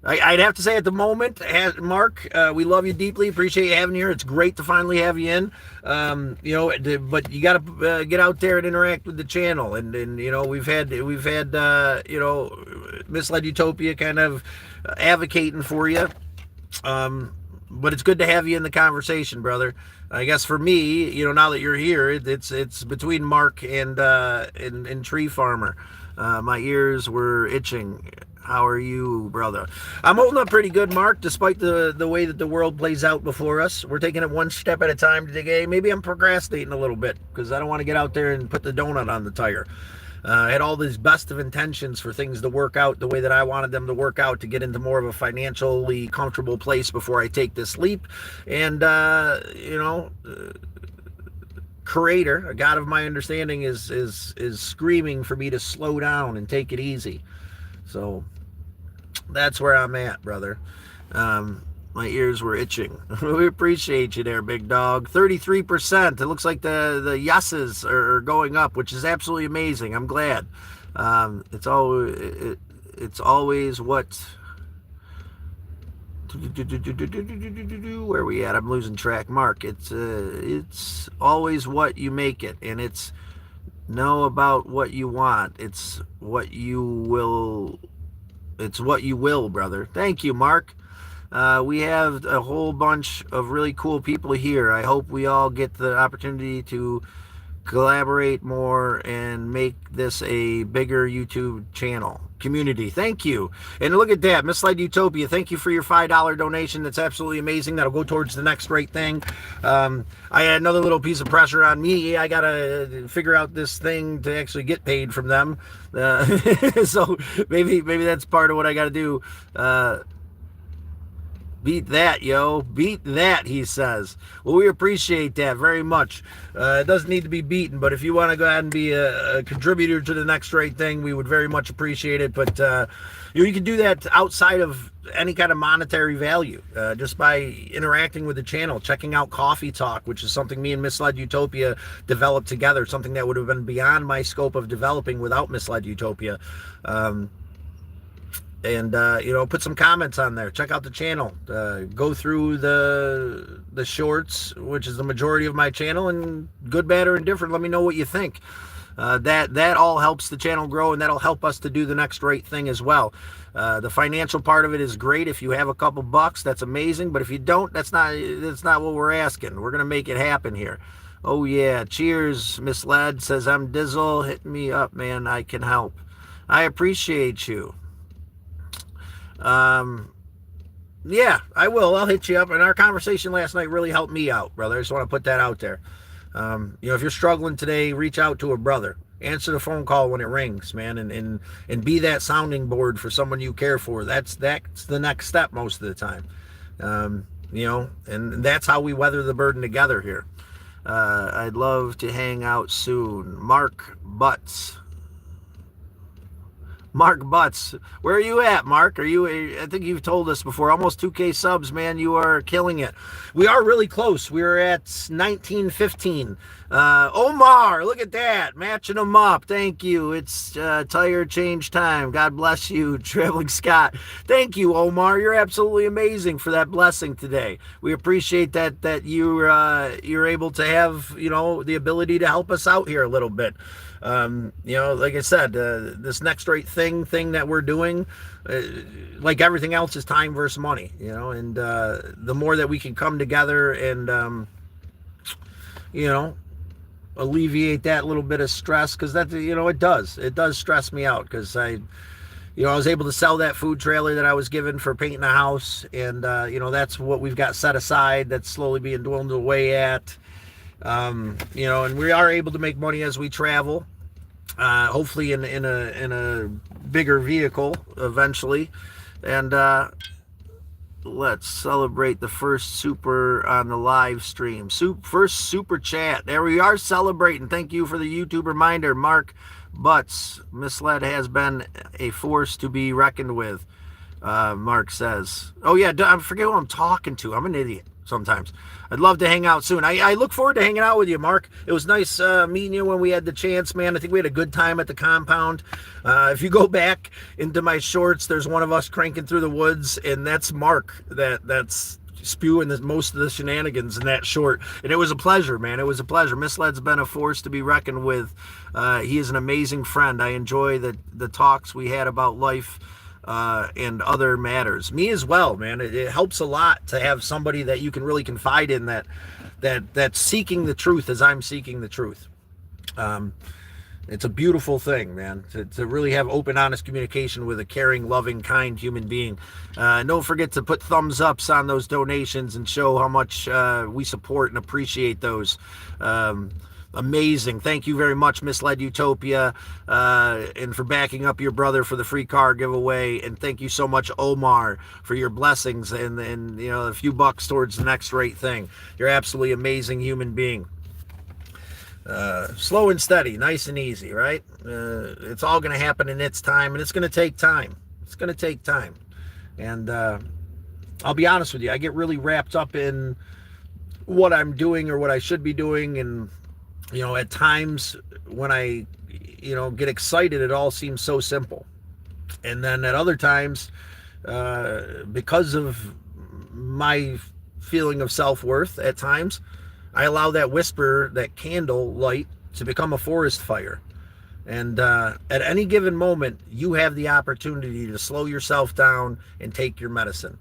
I'd have to say at the moment, Mark, we love you deeply. Appreciate you having you here. It's great to finally have you in. But you got to get out there and interact with the channel. And we've had Misled Utopia kind of advocating for you. But it's good to have you in the conversation, brother. I guess for me, now that you're here, it's between Mark and Tree Farmer. My ears were itching. How are you, brother? I'm holding up pretty good, Mark, despite the way that the world plays out before us. We're taking it one step at a time today. Maybe I'm procrastinating a little bit because I don't want to get out there and put the donut on the tire. I had all these best of intentions for things to work out the way that I wanted them to work out, to get into more of a financially comfortable place before I take this leap. And, Creator, a God of my understanding, is screaming for me to slow down and take it easy. So that's where I'm at, brother. My ears were itching. We appreciate you there, big dog. 33%. It looks like the yeses are going up, which is absolutely amazing. I'm glad. It's always what. Where are we at? I'm losing track. Mark, it's always what you make it, and it's know about what you want. It's what you will. It's what you will, brother. Thank you, Mark. We have a whole bunch of really cool people here. I hope we all get the opportunity to collaborate more and make this a bigger YouTube channel community. Thank you. And look at that, Misled Utopia. Thank you for your $5 donation. That's absolutely amazing. That'll go towards the next great thing. I had another little piece of pressure on me. I gotta figure out this thing to actually get paid from them. So maybe that's part of what I gotta do. Beat that, yo. Beat that, he says. Well, we appreciate that very much. It doesn't need to be beaten, but if you want to go ahead and be a contributor to the next right thing, we would very much appreciate it. But you can do that outside of any kind of monetary value, just by interacting with the channel, checking out Coffee Talk, which is something me and Misled Utopia developed together, something that would have been beyond my scope of developing without Misled Utopia. And put some comments on there. Check out the channel. Go through the shorts, which is the majority of my channel, and good, bad, or indifferent. Let me know what you think. That all helps the channel grow, and that'll help us to do the next right thing as well. The financial part of it is great. If you have a couple bucks, that's amazing. But if you don't, that's not what we're asking. We're gonna make it happen here. Oh yeah, cheers. Misled says, I'm Dizzle. Hit me up, man. I can help. I appreciate you. Yeah, I will. I'll hit you up. And our conversation last night really helped me out, brother. I just want to put that out there. If you're struggling today, reach out to a brother. Answer the phone call when it rings, man, and be that sounding board for someone you care for. That's the next step most of the time. And that's how we weather the burden together here. I'd love to hang out soon. Mark Butts. Mark Butts, where are you at, Mark? I think you've told us before, almost 2K subs, man. You are killing it. We are really close. We're at 1915. Omar, look at that, matching them up. Thank you. It's tire change time. God bless you, Traveling Scott. Thank you, Omar. You're absolutely amazing for that blessing today. We appreciate that you're able to have the ability to help us out here a little bit. Like I said, this next right thing that we're doing, like everything else, is time versus money, and the more that we can come together and, alleviate that little bit of stress, because that, it does stress me out, because I was able to sell that food trailer that I was given for painting a house, and, that's what we've got set aside. That's slowly being dwindled away at. And we are able to make money as we travel, hopefully in a bigger vehicle eventually. And let's celebrate the first super on the live stream. First super chat. There we are, celebrating. Thank you for the YouTube reminder, Mark Butts. Misled has been a force to be reckoned with. Mark says. Oh, yeah, I forget who I'm talking to. I'm an idiot sometimes. I'd love to hang out soon. I look forward to hanging out with you, Mark. It was nice meeting you when we had the chance, man. I think we had a good time at the compound. If you go back into my shorts, there's one of us cranking through the woods, and that's Mark. That's spewing most of the shenanigans in that short. And it was a pleasure, man. It was a pleasure. Misled's been a force to be reckoned with. He is an amazing friend. I enjoy the talks we had about life and other matters. Me as well, man. It helps a lot to have somebody that you can really confide in that's seeking the truth as I'm seeking the truth. It's a beautiful thing, man, to really have open, honest communication with a caring, loving, kind human being. Don't forget to put thumbs ups on those donations and show how much we support and appreciate those. Amazing. Thank you very much, Misled Utopia, and for backing up your brother for the free car giveaway. And thank you so much, Omar, for your blessings and a few bucks towards the next right thing. You're absolutely amazing human being. Slow and steady, nice and easy, right? It's all going to happen in its time, and it's going to take time. It's going to take time. And I'll be honest with you, I get really wrapped up in what I'm doing or what I should be doing. And, at times when I, get excited, it all seems so simple. And then at other times, because of my feeling of self-worth at times, I allow that whisper, that candle light, to become a forest fire. And at any given moment, you have the opportunity to slow yourself down and take your medicine.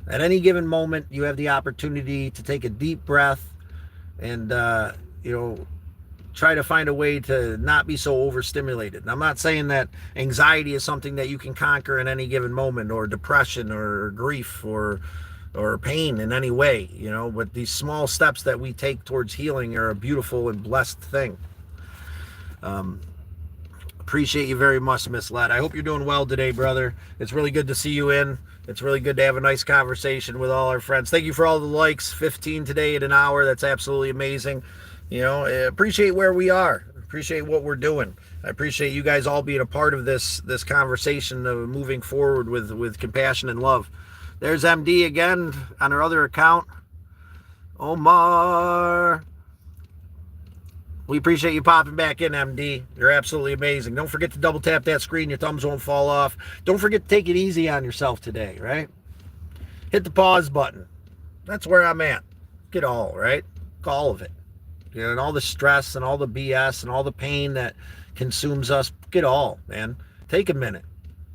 At any given moment, you have the opportunity to take a deep breath and, try to find a way to not be so overstimulated. And I'm not saying that anxiety is something that you can conquer in any given moment, or depression or grief or pain in any way, but these small steps that we take towards healing are a beautiful and blessed thing. Appreciate you very much, Misled. I hope you're doing well today, brother. It's really good to see you in. It's really good to have a nice conversation with all our friends. Thank you for all the likes, 15 today at an hour. That's absolutely amazing. I appreciate where we are. Appreciate what we're doing. I appreciate you guys all being a part of this conversation of moving forward with compassion and love. There's MD again on her other account. Omar. We appreciate you popping back in, MD. You're absolutely amazing. Don't forget to double tap that screen. Your thumbs won't fall off. Don't forget to take it easy on yourself today, right? Hit the pause button. That's where I'm at. Get all, right? All of it. And all the stress and all the BS and all the pain that consumes us. Get all, man. Take a minute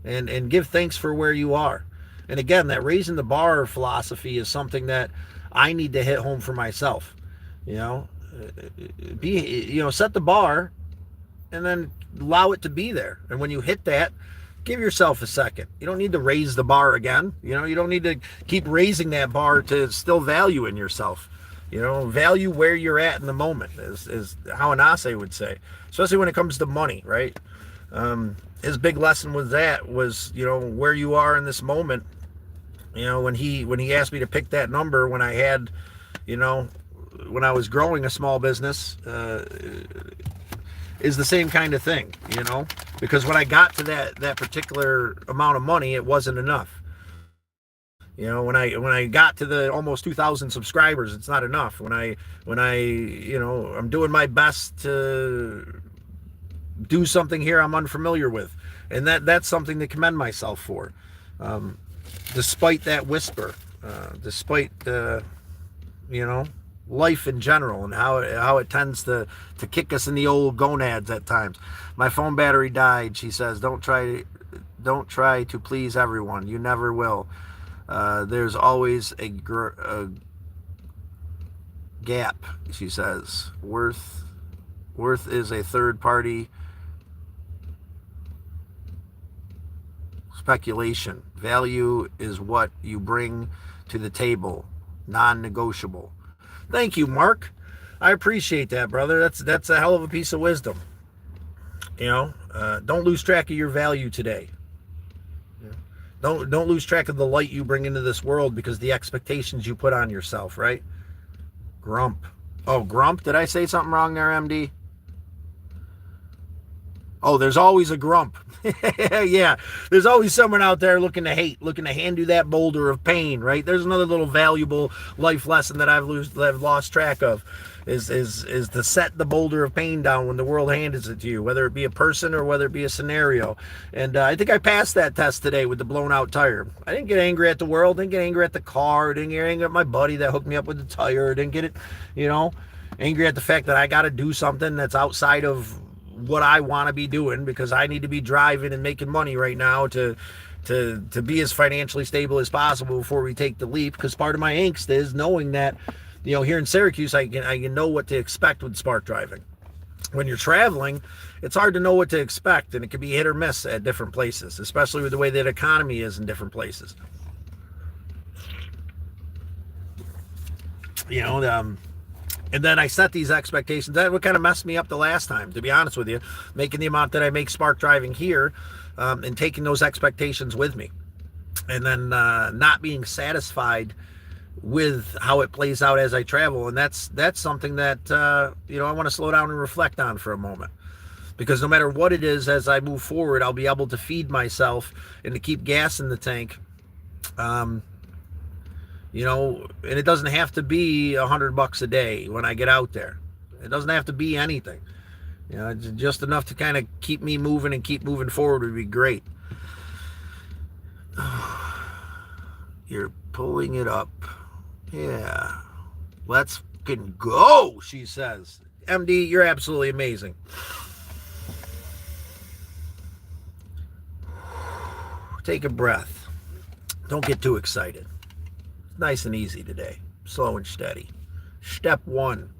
and give thanks for where you are. And again, that raising the bar philosophy is something that I need to hit home for myself. Set the bar and then allow it to be there. And when you hit that, give yourself a second. You don't need to raise the bar again. You don't need to keep raising that bar to still value in yourself. Value where you're at in the moment is how Anase would say, especially when it comes to money, right? His big lesson with that was, where you are in this moment. When he asked me to pick that number when I had, when I was growing a small business, is the same kind of thing, because when I got to that particular amount of money, it wasn't enough. When I got to the almost 2,000 subscribers, it's not enough. When I I'm doing my best to do something here I'm unfamiliar with, and that's something to commend myself for. Despite that whisper, despite life in general and how it tends to kick us in the old gonads at times. My phone battery died. She says, don't try to please everyone. You never will. There's always a gap, she says. Worth is a third party speculation. Value is what you bring to the table, non-negotiable. Thank you, Mark. I appreciate that, brother. That's a hell of a piece of wisdom. Don't lose track of your value today. Don't lose track of the light you bring into this world because the expectations you put on yourself, right? Grump. Oh, Grump? Did I say something wrong there, MD? Oh, there's always a grump. Yeah, there's always someone out there looking to hate, looking to hand you that boulder of pain, right? There's another little valuable life lesson that I've lost track of, is to set the boulder of pain down when the world hands it to you, whether it be a person or whether it be a scenario. And I think I passed that test today with the blown out tire. I didn't get angry at the world, didn't get angry at the car, didn't get angry at my buddy that hooked me up with the tire, didn't get it, you know, angry at the fact that I got to do something that's outside of what I want to be doing, because I need to be driving and making money right now to be as financially stable as possible before we take the leap. Because part of my angst is knowing that, you know, here in Syracuse, I can know what to expect with spark driving. When you're traveling, it's hard to know what to expect, and it can be hit or miss at different places, especially with the way that economy is in different places. You know, and then I set these expectations. That would kind of messed me up the last time, to be honest with you, making the amount that I make spark driving here, and taking those expectations with me. And then not being satisfied with how it plays out as I travel. And that's something that, you know, I want to slow down and reflect on for a moment. Because no matter what it is, as I move forward, I'll be able to feed myself and to keep gas in the tank. You know, and it doesn't have to be $100 a day when I get out there. It doesn't have to be anything. You know, just enough to kind of keep me moving and keep moving forward would be great. You're pulling it up. Yeah. Let's fucking go, she says. MD, you're absolutely amazing. Take a breath. Don't get too excited. Nice and easy today, slow and steady. Step one,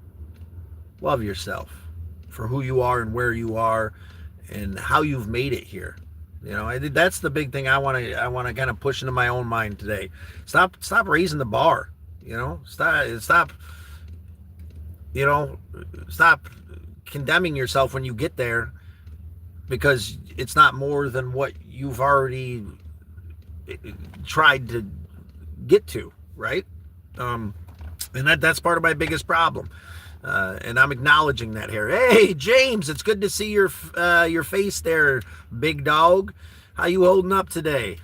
love yourself for who you are and where you are and how you've made it here. You know, that's the big thing I want to kind of push into my own mind today. Stop raising the bar. You know, stop. You know, stop condemning yourself when you get there, because it's not more than what you've already tried to get to. Right? And that's part of my biggest problem. And I'm acknowledging that here. Hey, James, it's good to see your face there, big dog. How you holding up today?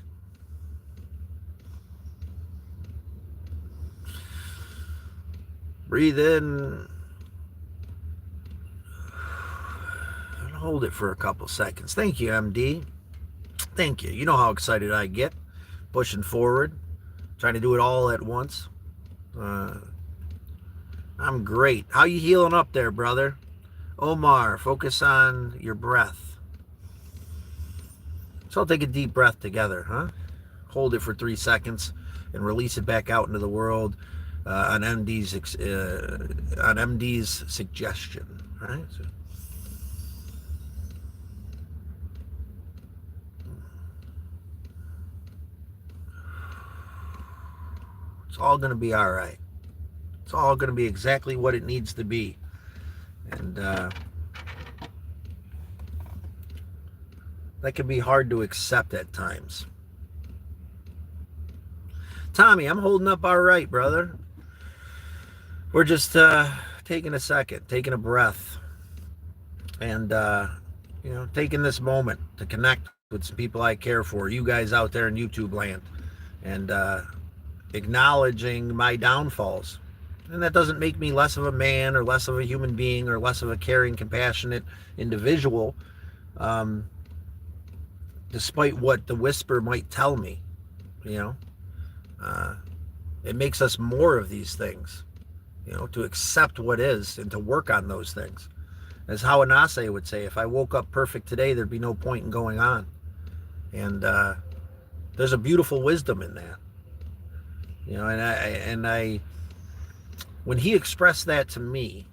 Breathe in. And hold it for a couple seconds. Thank you, MD. Thank you. You know how excited I get. Pushing forward. Trying to do it all at once. I'm great. How you healing up there, brother? Omar, focus on your breath. So I'll take a deep breath together, huh? Hold it for 3 seconds and release it back out into the world on MD's suggestion, right? So, it's all going to be all right. It's all going to be exactly what it needs to be. And that can be hard to accept at times. Tommy, I'm holding up all right, brother. We're just taking a second, taking a breath, and you know, taking this moment to connect with some people I care for, you guys out there in YouTube land, and acknowledging my downfalls. And that doesn't make me less of a man or less of a human being or less of a caring, compassionate individual, despite what the whisper might tell me. You know, it makes us more of these things, you know, to accept what is and to work on those things. As how Anase would say, if I woke up perfect today, there'd be no point in going on. And there's a beautiful wisdom in that. You know, and I when he expressed that to me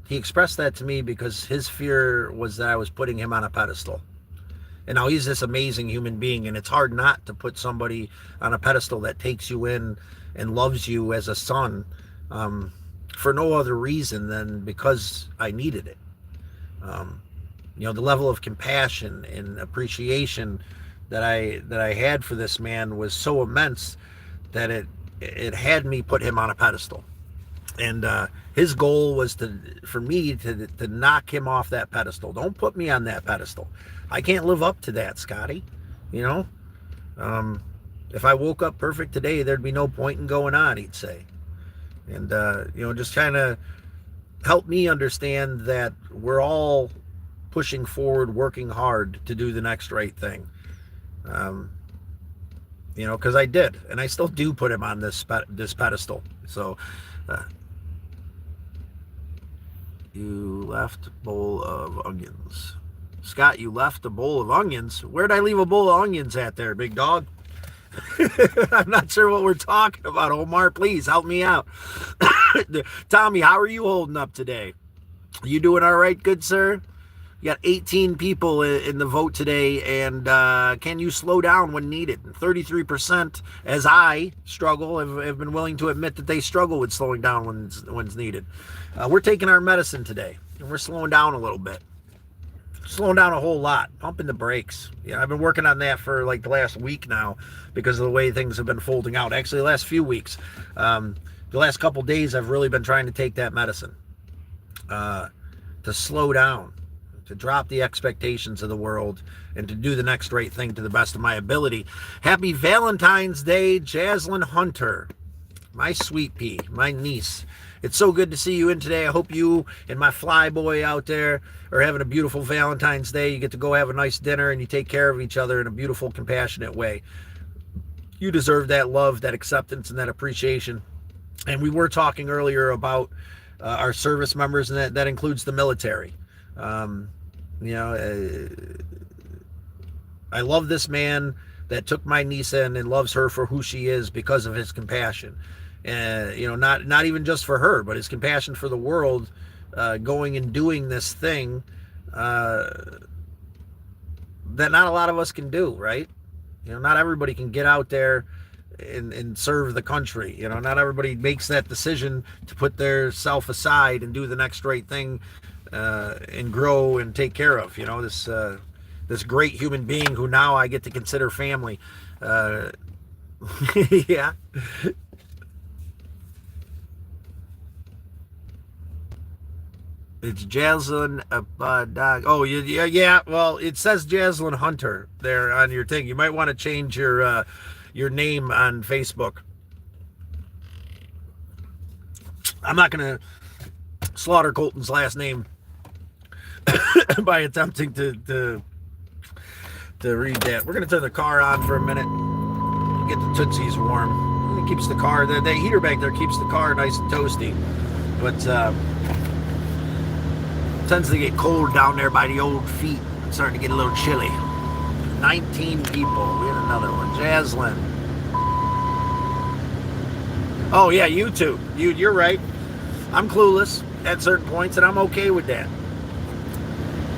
because his fear was that I was putting him on a pedestal. And now he's this amazing human being, and it's hard not to put somebody on a pedestal that takes you in and loves you as a son, for no other reason than because I needed it. You know, the level of compassion and appreciation that I had for this man was so immense that it had me put him on a pedestal. And his goal was for me to knock him off that pedestal. Don't put me on that pedestal. I can't live up to that, Scotty. You know, um, if I woke up perfect today, there'd be no point in going on, he'd say. And just trying to help me understand that we're all pushing forward, working hard to do the next right thing. Um, because I did, and I still do put him on this pedestal. So, uh, you left a bowl of onions. Scott, you left a bowl of onions? Where'd I leave a bowl of onions at there, big dog? I'm not sure what we're talking about, Omar. Please help me out. Tommy, how are you holding up today? You doing all right, good sir? You got 18 people in the vote today, and can you slow down when needed? 33%, as I struggle, have been willing to admit that they struggle with slowing down when's needed. We're taking our medicine today, and we're slowing down a little bit. Slowing down a whole lot, pumping the brakes. Yeah, I've been working on that for like the last week now because of the way things have been folding out. Actually, the last few weeks. The last couple days, I've really been trying to take that medicine to slow down, to drop the expectations of the world, and to do the next right thing to the best of my ability. Happy Valentine's Day, Jaslyn Hunter, my sweet pea, my niece. It's so good to see you in today. I hope you and my fly boy out there are having a beautiful Valentine's Day. You get to go have a nice dinner and you take care of each other in a beautiful, compassionate way. You deserve that love, that acceptance, and that appreciation. And we were talking earlier about our service members, and that includes the military. I love this man that took my niece in and loves her for who she is because of his compassion. Not even just for her, but his compassion for the world, going and doing this thing that not a lot of us can do, right? Not everybody can get out there and serve the country. Not everybody makes that decision to put their self aside and do the next right thing, and grow and take care of, this great human being who now I get to consider family. Yeah. It's Jaslyn dog. Oh, yeah. Well, it says Jaslyn Hunter there on your thing. You might want to change your name on Facebook. I'm not going to slaughter Colton's last name by attempting to read that. We're going to turn the car on for a minute. Get the Tootsies warm. It keeps the car, the heater back there keeps the car nice and toasty. But tends to get cold down there by the old feet. It's starting to get a little chilly. 19 people. We had another one. Jaslyn. Oh, yeah, YouTube. You're right. I'm clueless at certain points, and I'm okay with that.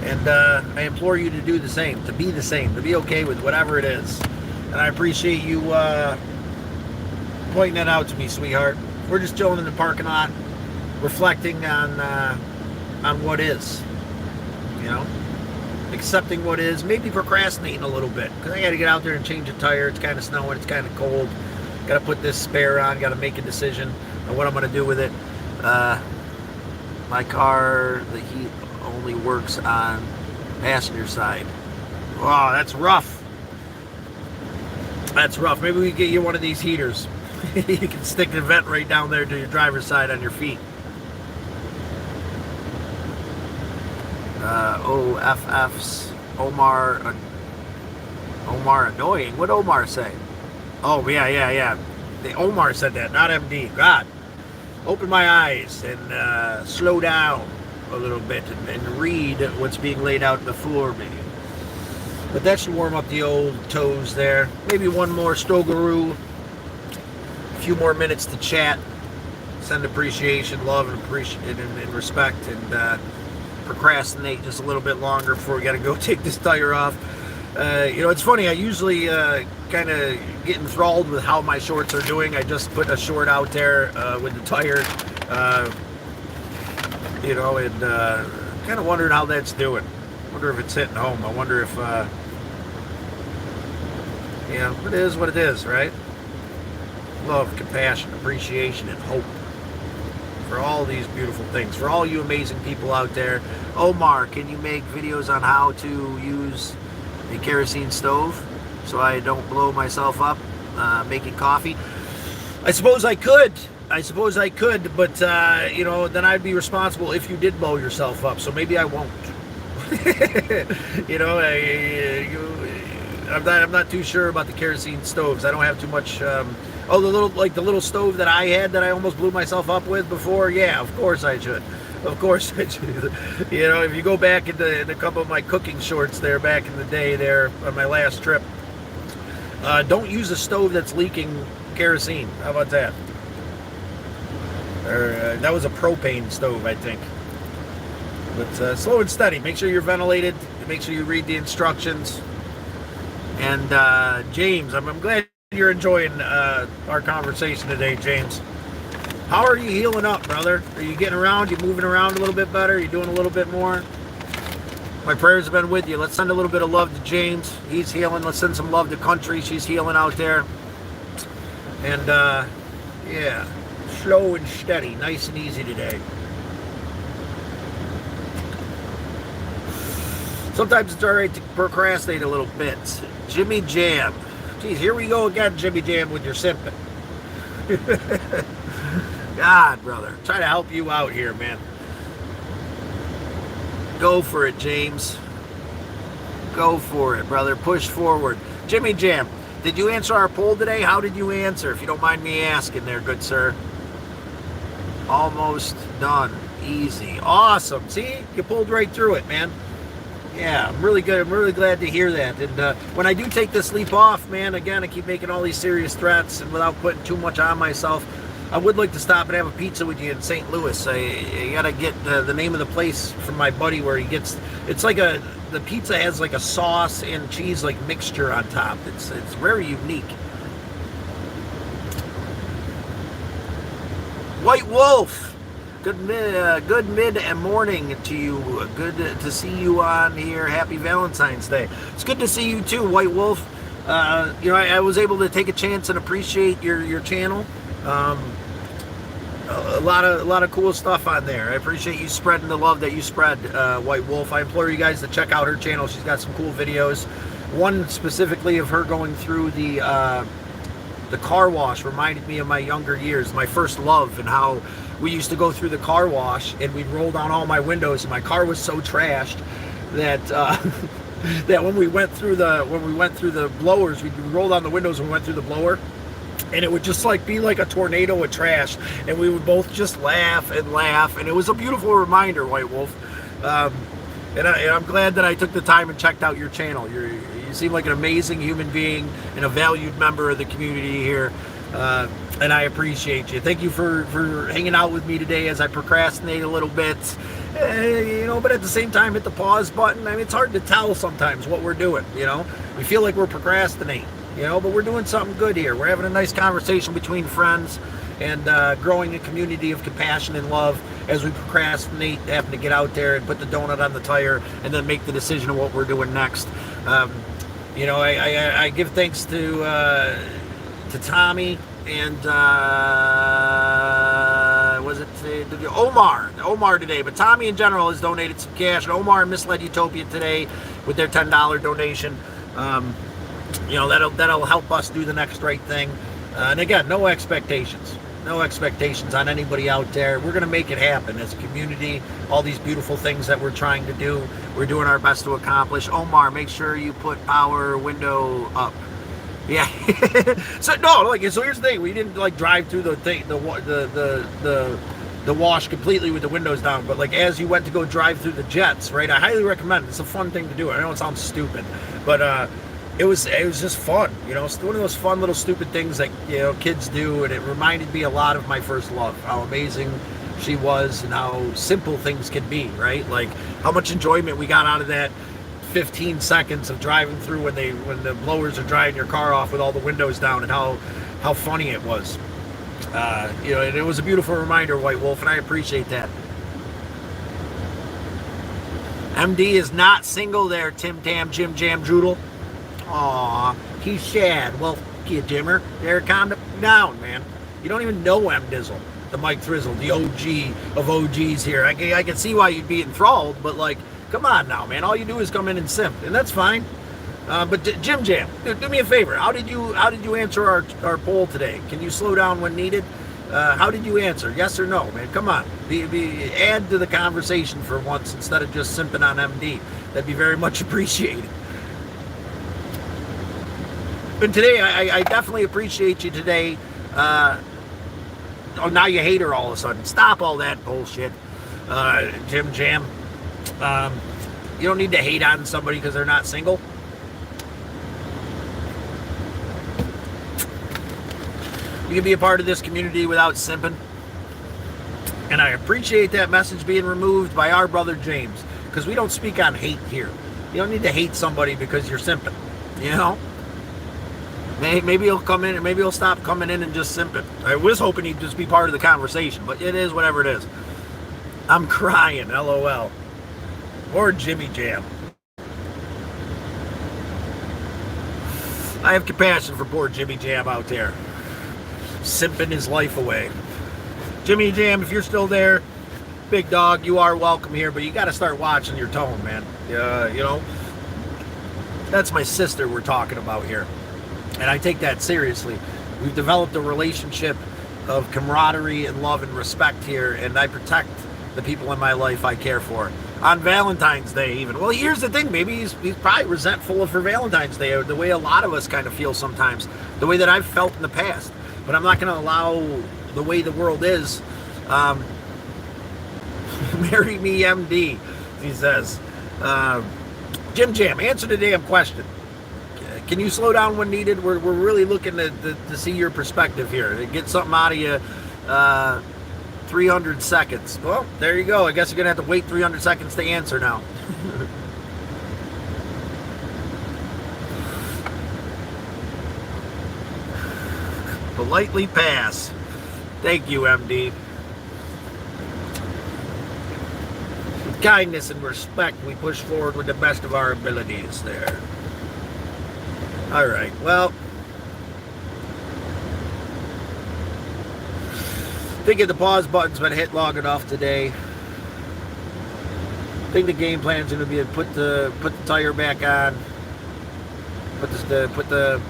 And I implore you to do the same, to be the same, to be okay with whatever it is. And I appreciate you pointing that out to me, sweetheart. We're just chilling in the parking lot, reflecting on what is, accepting what is, maybe procrastinating a little bit, because I got to get out there and change a tire. It's kind of snowing, it's kind of cold. Got to put this spare on, got to make a decision on what I'm going to do with it. My car, the heat only works on passenger side. Wow, that's rough. That's rough. Maybe we can get you one of these heaters. You can stick the vent right down there to your driver's side on your feet. OFF's Omar annoying. What'd Omar say? Oh, yeah. Omar said that, not MD. God. Open my eyes and slow down a little bit and read what's being laid out before me. But that should warm up the old toes there. Maybe one more Stogaroo. A few more minutes to chat. Send appreciation, love, and respect, and procrastinate just a little bit longer before we got to go take this tire off. It's funny. I usually kind of get enthralled with how my shorts are doing. I just put a short out there with the tire, and kind of wondering how that's doing. Wonder if it's hitting home. I wonder if, it is what it is, right? Love, compassion, appreciation, and hope for all these beautiful things, for all you amazing people out there. Omar, can you make videos on how to use a kerosene stove so I don't blow myself up making coffee? I suppose I could, but then I'd be responsible if you did blow yourself up, so maybe I won't. I'm not too sure about the kerosene stoves. I don't have too much. The little stove that I had that I almost blew myself up with before. Yeah, of course I should. Of course I should. If you go back in a couple of my cooking shorts there back in the day there on my last trip, don't use a stove that's leaking kerosene. How about that? That was a propane stove, I think. But slow and steady. Make sure you're ventilated. Make sure you read the instructions. And James, I'm glad you're enjoying our conversation today, James. How are you healing up, brother? Are you getting around? You moving around a little bit better? You doing a little bit more? My prayers have been with you. Let's send a little bit of love to James. He's healing. Let's send some love to Country. She's healing out there. And yeah, slow and steady, nice and easy today. Sometimes it's all right to procrastinate a little bit. Jimmy Jam. Geez, here we go again, Jimmy Jam, with your simping. God, brother. Try to help you out here, man. Go for it, James. Go for it, brother. Push forward. Jimmy Jam, did you answer our poll today? How did you answer, if you don't mind me asking there, good sir? Almost done. Easy. Awesome. See? You pulled right through it, man. Yeah, I'm really good. I'm really glad to hear that. And when I do take this leap off, man, again, I keep making all these serious threats, and without putting too much on myself, I would like to stop and have a pizza with you in St. Louis. I gotta get the name of the place from my buddy where he gets. It's like the pizza has like a sauce and cheese like mixture on top. It's very unique. White Wolf. Good mid and morning to you. Good to see you on here. Happy Valentine's Day. It's good to see you too, White Wolf. I was able to take a chance and appreciate your channel. A lot of cool stuff on there. I appreciate you spreading the love that you spread, White Wolf. I implore you guys to check out her channel. She's got some cool videos. One specifically of her going through the car wash reminded me of my younger years, my first love, and how we used to go through the car wash and we'd roll down all my windows, and my car was so trashed that that when we went through the blowers, we'd roll down the windows when we went through the blower, and it would just like be like a tornado of trash, and we would both just laugh, and it was a beautiful reminder, White Wolf. And I'm glad that I took the time and checked out your channel. You seem like an amazing human being and a valued member of the community here. And I appreciate you. Thank you for hanging out with me today as I procrastinate a little bit. But at the same time, hit the pause button. I mean, it's hard to tell sometimes what we're doing, We feel like we're procrastinating, but we're doing something good here. We're having a nice conversation between friends and growing a community of compassion and love as we procrastinate, having to get out there and put the donut on the tire and then make the decision of what we're doing next. I give thanks to Tommy and was it Omar today, but Tommy in general has donated some cash, and Omar and Misled Utopia today with their $10 donation. That'll help us do the next right thing. And again, no expectations on anybody out there. We're going to make it happen as a community. All these beautiful things that we're trying to do, we're doing our best to accomplish. Omar, make sure you put power window up. Yeah. So here's the thing. We didn't drive through the wash completely with the windows down, but as you went to go drive through the jets, right? I highly recommend it. It's a fun thing to do. I know it sounds stupid, but it was just fun. It's one of those fun little stupid things that kids do, and it reminded me a lot of my first love. How amazing she was, and how simple things can be, right? Like how much enjoyment we got out of that 15 seconds of driving through when the blowers are drying your car off with all the windows down, and how funny it was. And it was a beautiful reminder, White Wolf, and I appreciate that. MD is not single there, Tim Tam Jim Jam Joodle. Aw, he's sad. Well, you Jimmer, there, calm down, man. You don't even know M Dizzle. the Mike Thrizzle, the OG of OGs here. I can see why you'd be enthralled, but like, come on now, man. All you do is come in and simp, and that's fine. But Jim Jam, do me a favor. How did you answer our poll today? Can you slow down when needed? How did you answer? Yes or no, man? Come on. Add to the conversation for once instead of just simping on MD. That'd be very much appreciated. And today, I definitely appreciate you today. Oh, now you hate her all of a sudden. Stop all that bullshit, Jim Jam. You don't need to hate on somebody because they're not single. You can be a part of this community without simping. And I appreciate that message being removed by our brother James, because we don't speak on hate here. You don't need to hate somebody because you're simping, you know? Maybe he'll come in and maybe he'll stop coming in and just simping. I was hoping he'd just be part of the conversation, but it is whatever it is. I'm crying, LOL. Or Jimmy Jam. I have compassion for poor Jimmy Jam out there, simping his life away. Jimmy Jam, if you're still there, big dog, you are welcome here, but you got to start watching your tone, man. You know, that's my sister we're talking about here, and I take that seriously. We've developed a relationship of camaraderie and love and respect here, and I protect the people in my life I care for. On Valentine's Day, even. Well, here's the thing. Maybe he's probably resentful for Valentine's Day, the way a lot of us kind of feel sometimes, the way that I've felt in the past. But I'm not going to allow the way the world is. Marry me, MD, he says. Jim Jam, answer the damn question. Can you slow down when needed? We're really looking to see your perspective here. Get something out of you. 300 seconds. Well, there you go. I guess you're going to have to wait 300 seconds to answer now. Politely pass. Thank you, MD. With kindness and respect, we push forward with the best of our abilities there. All right, well, I think the pause button's been hit long enough today. I think the game plan's going to be put the tire back on, put the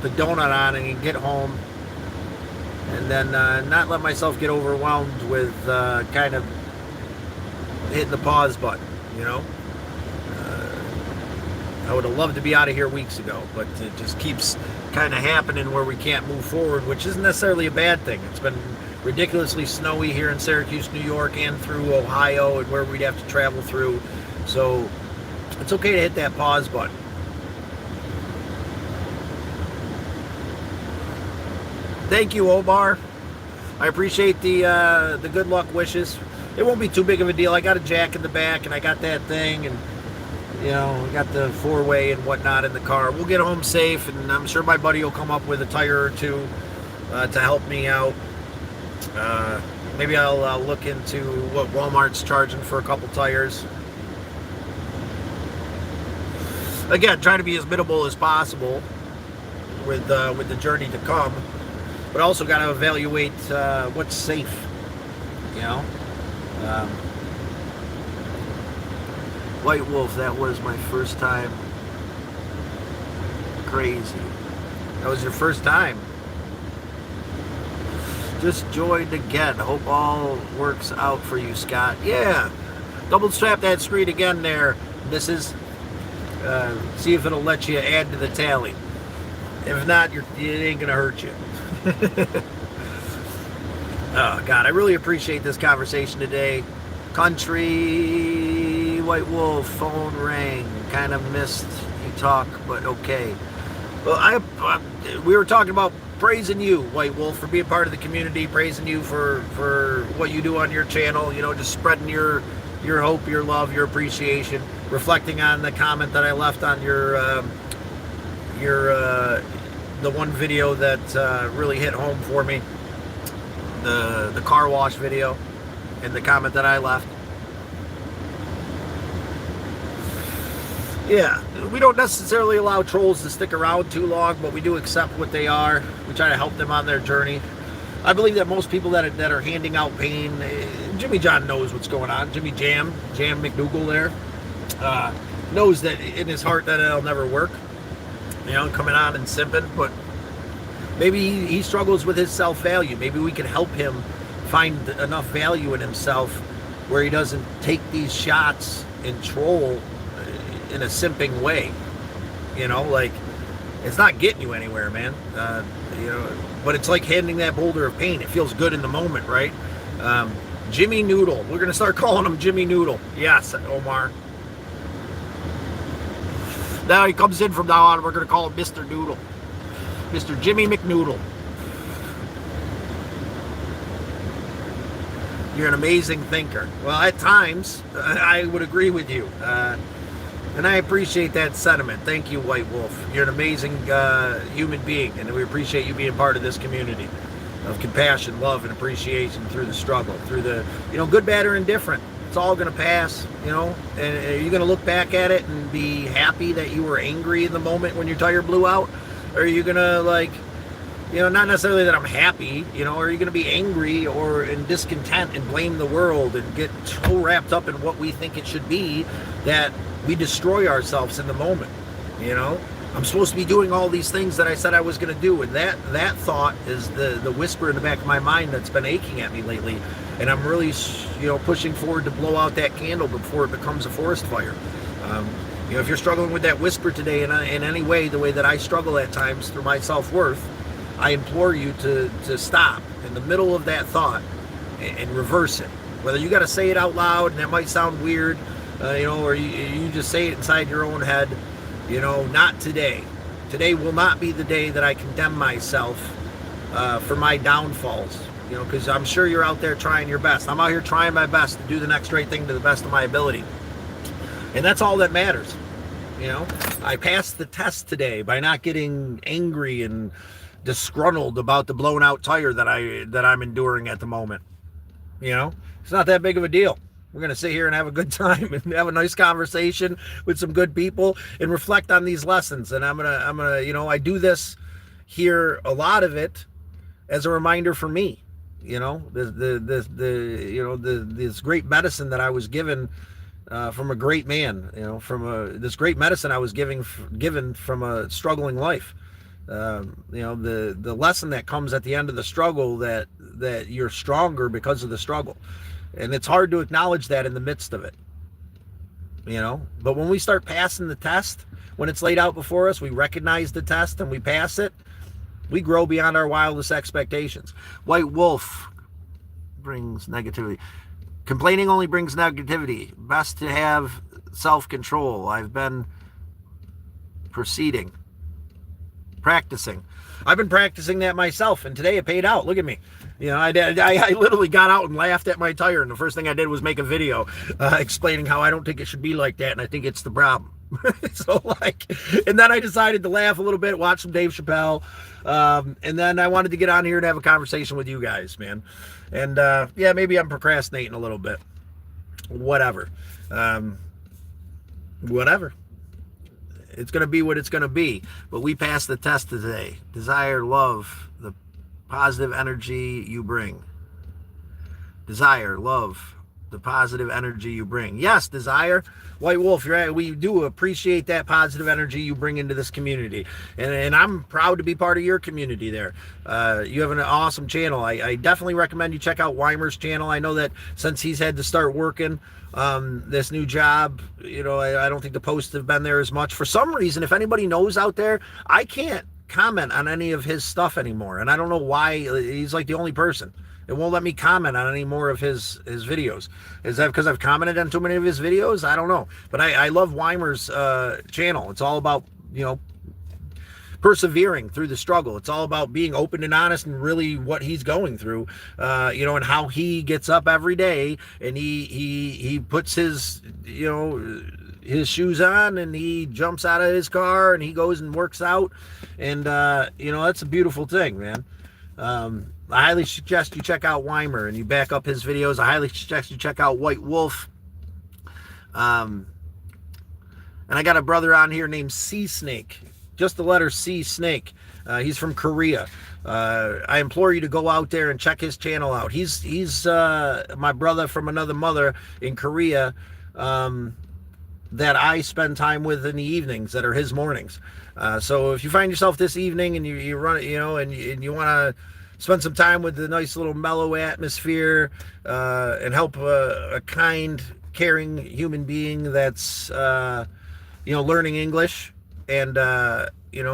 donut on, and get home, and then not let myself get overwhelmed with kind of hitting the pause button. You know, I would have loved to be out of here weeks ago, but it just keeps kind of happening where we can't move forward, which isn't necessarily a bad thing. It's been ridiculously snowy here in Syracuse, New York, and through Ohio, and where we'd have to travel through. So it's okay to hit that pause button. Thank you, Omar. I appreciate the good luck wishes. It won't be too big of a deal. I got a jack in the back, and I got that thing, and you know, we got the four-way and whatnot in the car. We'll get home safe, and I'm sure my buddy will come up with a tire or two to help me out. Maybe I'll look into what Walmart's charging for a couple tires. Again, trying to be as minimal as possible with the journey to come, but also got to evaluate what's safe. You know, White Wolf. That was my first time. Crazy. That was your first time. Just joined again. Hope all works out for you, Scott. Yeah. Double strap that screen again there, missus. See if it'll let you add to the tally. If not, it ain't gonna hurt you. Oh God, I really appreciate this conversation today. Country White Wolf phone rang. Kind of missed you talk, but okay. Well, we were talking about praising you, White Wolf, for being part of the community, praising you for what you do on your channel, you know, just spreading your hope, your love, your appreciation, reflecting on the comment that I left on the one video that really hit home for me, the car wash video, and the comment that I left. Yeah, we don't necessarily allow trolls to stick around too long, but we do accept what they are. We try to help them on their journey. I believe that most people that are handing out pain, Jimmy John knows what's going on. Jam McDougal there, knows that in his heart that it'll never work. Coming on and simping, but maybe he struggles with his self-value. Maybe we can help him find enough value in himself where he doesn't take these shots and troll in a simping way. Like, it's not getting you anywhere, man. But it's like handing that boulder of pain. It feels good in the moment, right? Jimmy Noodle. We're going to start calling him Jimmy Noodle. Yes, Omar. Now he comes in from now on, we're going to call him Mr. Noodle. Mr. Jimmy McNoodle. You're an amazing thinker. Well, at times, I would agree with you. And I appreciate that sentiment. Thank you, White Wolf. You're an amazing human being, and we appreciate you being part of this community of compassion, love, and appreciation through the struggle, through the, good, bad, or indifferent. It's all going to pass, and are you going to look back at it and be happy that you were angry in the moment when your tire blew out? Or are you going to, not necessarily that I'm happy, or are you going to be angry or in discontent and blame the world and get so wrapped up in what we think it should be that we destroy ourselves in the moment? I'm supposed to be doing all these things that I said I was going to do, and that thought is the whisper in the back of my mind that's been aching at me lately, and I'm really pushing forward to blow out that candle before it becomes a forest fire. If you're struggling with that whisper today in any way, the way that I struggle at times through my self-worth, I implore you to stop in the middle of that thought and reverse it. Whether you got to say it out loud, and that might sound weird, or you just say it inside your own head, not today. Today will not be the day that I condemn myself for my downfalls, because I'm sure you're out there trying your best. I'm out here trying my best to do the next right thing to the best of my ability. And that's all that matters. I passed the test today by not getting angry and disgruntled about the blown out tire that I'm enduring at the moment. It's not that big of a deal. We're going to sit here and have a good time and have a nice conversation with some good people and reflect on these lessons. And I'm going to, I do this here, a lot of it as a reminder for me, this great medicine that I was given from a great man, this great medicine I was given from a struggling life. The lesson that comes at the end of the struggle that you're stronger because of the struggle. And it's hard to acknowledge that in the midst of it, but when we start passing the test, when it's laid out before us, we recognize the test and we pass it, we grow beyond our wildest expectations. White Wolf brings negativity. Complaining only brings negativity. Best to have self-control. I've been practicing. I've been practicing that myself, and today it paid out. Look at me. I literally got out and laughed at my tire, and the first thing I did was make a video explaining how I don't think it should be like that, and I think it's the problem. And then I decided to laugh a little bit, watch some Dave Chappelle, and then I wanted to get on here and have a conversation with you guys, man. And maybe I'm procrastinating a little bit. Whatever. It's going to be what it's going to be. But we passed the test today. Desire, love, the positive energy you bring. Desire, love, the positive energy you bring. Yes, Desire. White Wolf, you're right. We do appreciate that positive energy you bring into this community. And I'm proud to be part of your community there. You have an awesome channel. I definitely recommend you check out Weimer's channel. I know that since he's had to start working this new job, I don't think the posts have been there as much. For some reason, if anybody knows out there, I can't comment on any of his stuff anymore. And I don't know why. He's like the only person. It won't let me comment on any more of his videos. Is that because I've commented on too many of his videos? I don't know. But I love Weimer's channel. It's all about, persevering through the struggle. It's all about being open and honest and really what he's going through, and how he gets up every day and he puts his shoes on and he jumps out of his car and he goes and works out. And, that's a beautiful thing, man. I highly suggest you check out Weimer and you back up his videos. I highly suggest you check out White Wolf. And I got a brother on here named Sea Snake just the letter C, Snake. He's from Korea. I implore you to go out there and check his channel out. He's my brother from another mother in Korea, that I spend time with in the evenings that are his mornings. So if you find yourself this evening and you run, and you want to spend some time with the nice little mellow atmosphere, and help a kind, caring human being that's learning English and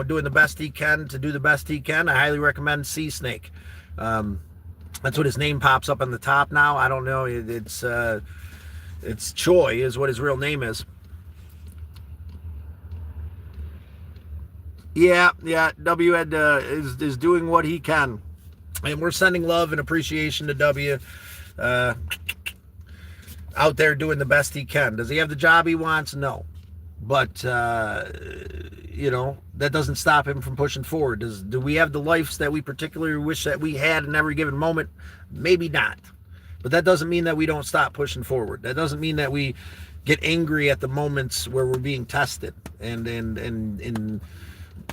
doing the best he can to do the best he can, I highly recommend Sea Snake. That's what his name pops up on the top now. I don't know. It's Choi is what his real name is. Yeah. W had is doing what he can, and we're sending love and appreciation to W. Out there doing the best he can. Does he have the job he wants? No, but that doesn't stop him from pushing forward. Do we have the lives that we particularly wish that we had in every given moment? Maybe not, but that doesn't mean that we don't stop pushing forward. That doesn't mean that we get angry at the moments where we're being tested and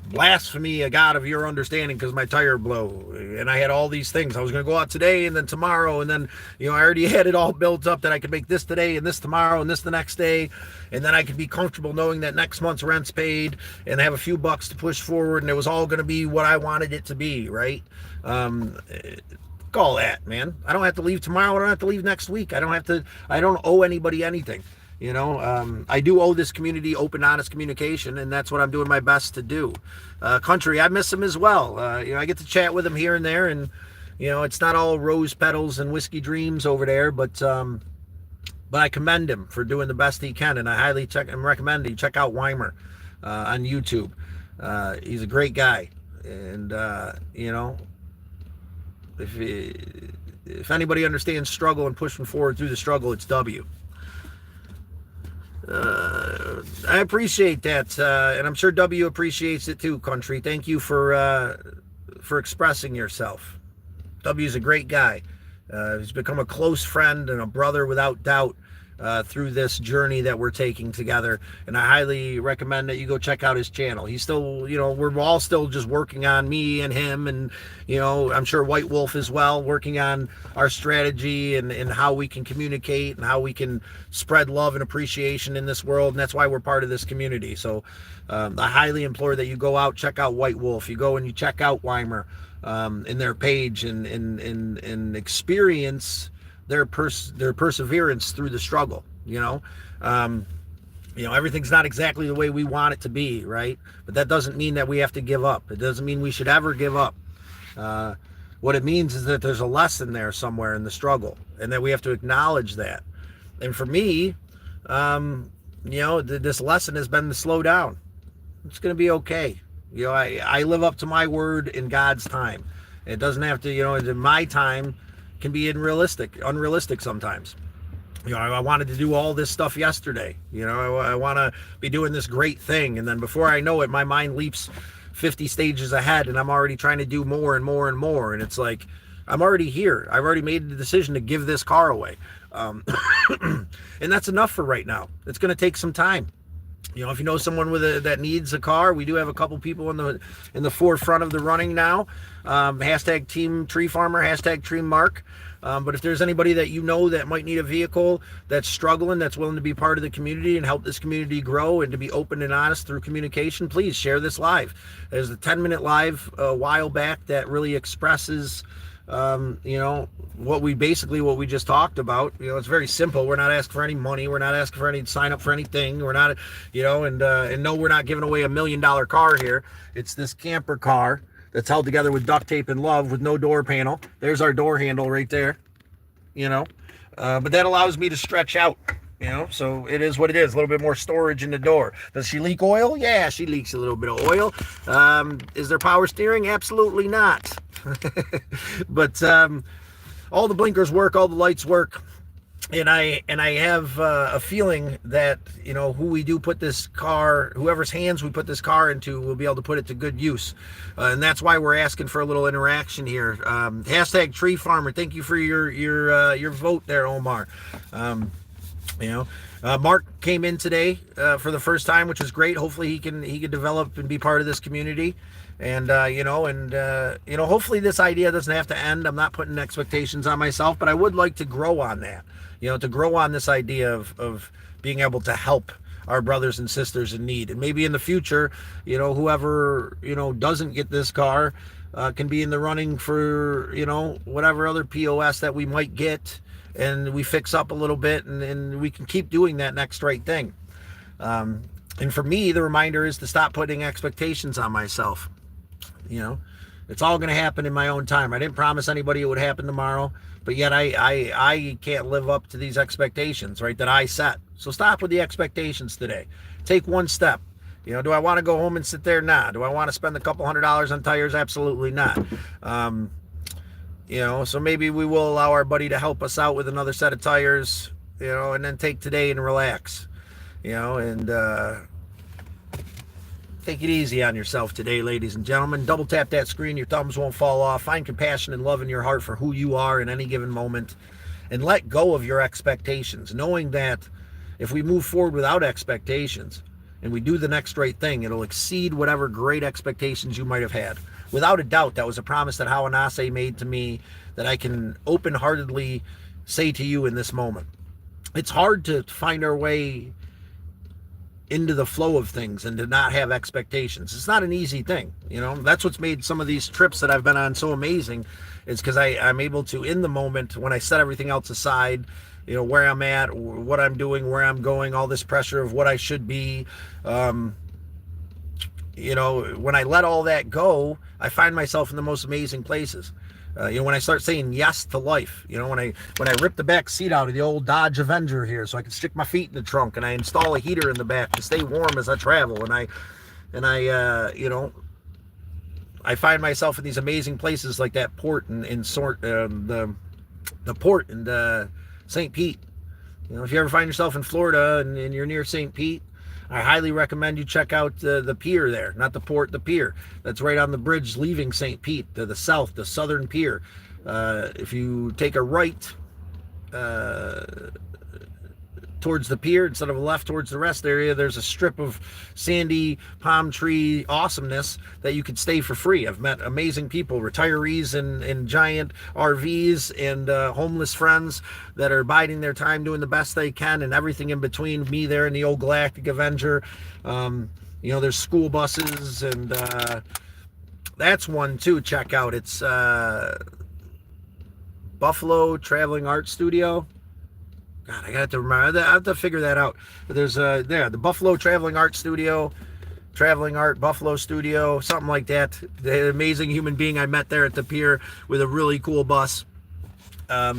blasphemy a God of your understanding because my tire blew and I had all these things. I was going to go out today and then tomorrow, and then I already had it all built up that I could make this today and this tomorrow and this the next day, and then I could be comfortable knowing that next month's rent's paid and have a few bucks to push forward, and it was all going to be what I wanted it to be, right? Call that, man. I don't have to leave tomorrow. I don't have to leave next week. I don't owe anybody anything. I do owe this community open, honest communication, and that's what I'm doing my best to do. Country, I miss him as well. I get to chat with him here and there, and it's not all rose petals and whiskey dreams over there, but I commend him for doing the best he can, and I highly recommend you check out Weimer on YouTube. He's a great guy, and if anybody understands struggle and pushing forward through the struggle, it's W. I appreciate that, and I'm sure W appreciates it too, Country. Thank you for expressing yourself. W's a great guy. He's become a close friend and a brother without doubt through this journey that we're taking together, and I highly recommend that you go check out his channel. He's still, we're all still just working on, me and him, and I'm sure White Wolf as well, working on our strategy and how we can communicate and how we can spread love and appreciation in this world, and that's why we're part of this community. So I highly implore that you go out, check out White Wolf, you go and you check out Weimer in their page and experience their perseverance through the struggle. Everything's not exactly the way we want it to be, right? But that doesn't mean that we have to give up. It doesn't mean we should ever give up. What it means is that there's a lesson there somewhere in the struggle, and that we have to acknowledge that. And for me, this lesson has been to slow down. It's going to be okay. I live up to my word in God's time. It doesn't have to, in my time can be unrealistic sometimes. I wanted to do all this stuff yesterday. I want to be doing this great thing, and then before I know it, my mind leaps 50 stages ahead, and I'm already trying to do more and more and more, and it's like, I'm already here. I've already made the decision to give this car away, and that's enough for right now. It's going to take some time. If you know someone that needs a car, we do have a couple people in the forefront of the running now. Hashtag Team Tree Farmer, hashtag Tree Mark. But if there's anybody that that might need a vehicle, that's struggling, that's willing to be part of the community and help this community grow and to be open and honest through communication, please share this live. There's a 10-minute live a while back that really expresses what we just talked about. It's very simple. We're not asking for any money. We're not asking for any sign up for anything. We're not, and no, we're not giving away $1 million car here. It's this camper car that's held together with duct tape and love with no door panel. There's our door handle right there, but that allows me to stretch out, so it is what it is. A little bit more storage in the door. Does she leak oil? Yeah, she leaks a little bit of oil. Is there power steering? Absolutely not. But all the blinkers work, all the lights work, and I have a feeling that whoever's hands we put this car into, will be able to put it to good use, and that's why we're asking for a little interaction here. Hashtag Tree Farmer, thank you for your vote there, Omar. Mark came in today for the first time, which is great. Hopefully he can develop and be part of this community. And hopefully this idea doesn't have to end. I'm not putting expectations on myself, but I would like to grow on that. To grow on this idea of being able to help our brothers and sisters in need. And maybe in the future, whoever doesn't get this car can be in the running for whatever other POS that we might get, and we fix up a little bit, and we can keep doing that next right thing. And for me, the reminder is to stop putting expectations on myself. It's all going to happen in my own time. I didn't promise anybody it would happen tomorrow, but yet I can't live up to these expectations, right, that I set. So stop with the expectations today. Take one step. Do I want to go home and sit there? Nah. Do I want to spend a couple $100 on tires? Absolutely not. So maybe we will allow our buddy to help us out with another set of tires, and then take today and relax, and take it easy on yourself today, ladies and gentlemen. Double tap that screen. Your thumbs won't fall off. Find compassion and love in your heart for who you are in any given moment, and let go of your expectations, knowing that if we move forward without expectations and we do the next right thing, it'll exceed whatever great expectations you might have had. Without a doubt, that was a promise that Hawanase made to me that I can open-heartedly say to you in this moment. It's hard to find our way into the flow of things and to not have expectations. It's not an easy thing. That's what's made some of these trips that I've been on so amazing, is because I'm able to, in the moment, when I set everything else aside, where I'm at, what I'm doing, where I'm going, all this pressure of what I should be, when I let all that go, I find myself in the most amazing places. When I start saying yes to life, when I rip the back seat out of the old Dodge Avenger here so I can stick my feet in the trunk, and I install a heater in the back to stay warm as I travel, and I find myself in these amazing places like that port the port in St. Pete. If you ever find yourself in Florida and you're near St. Pete, I highly recommend you check out the pier there, not the port, the pier. That's right on the bridge leaving St. Pete to the south, the southern pier. If you take a right towards the pier instead of a left towards the rest area, there's a strip of sandy palm tree awesomeness that you could stay for free. I've met amazing people, retirees in giant RVs, and homeless friends that are biding their time doing the best they can, and everything in between. Me there in the old Galactic Avenger. There's school buses, and that's one too. Check out. It's Buffalo Traveling Art Studio. God, I got to remember. I have to figure that out. There's the Buffalo Traveling Art Studio, Traveling Art Buffalo Studio, something like that. The amazing human being I met there at the pier with a really cool bus. Try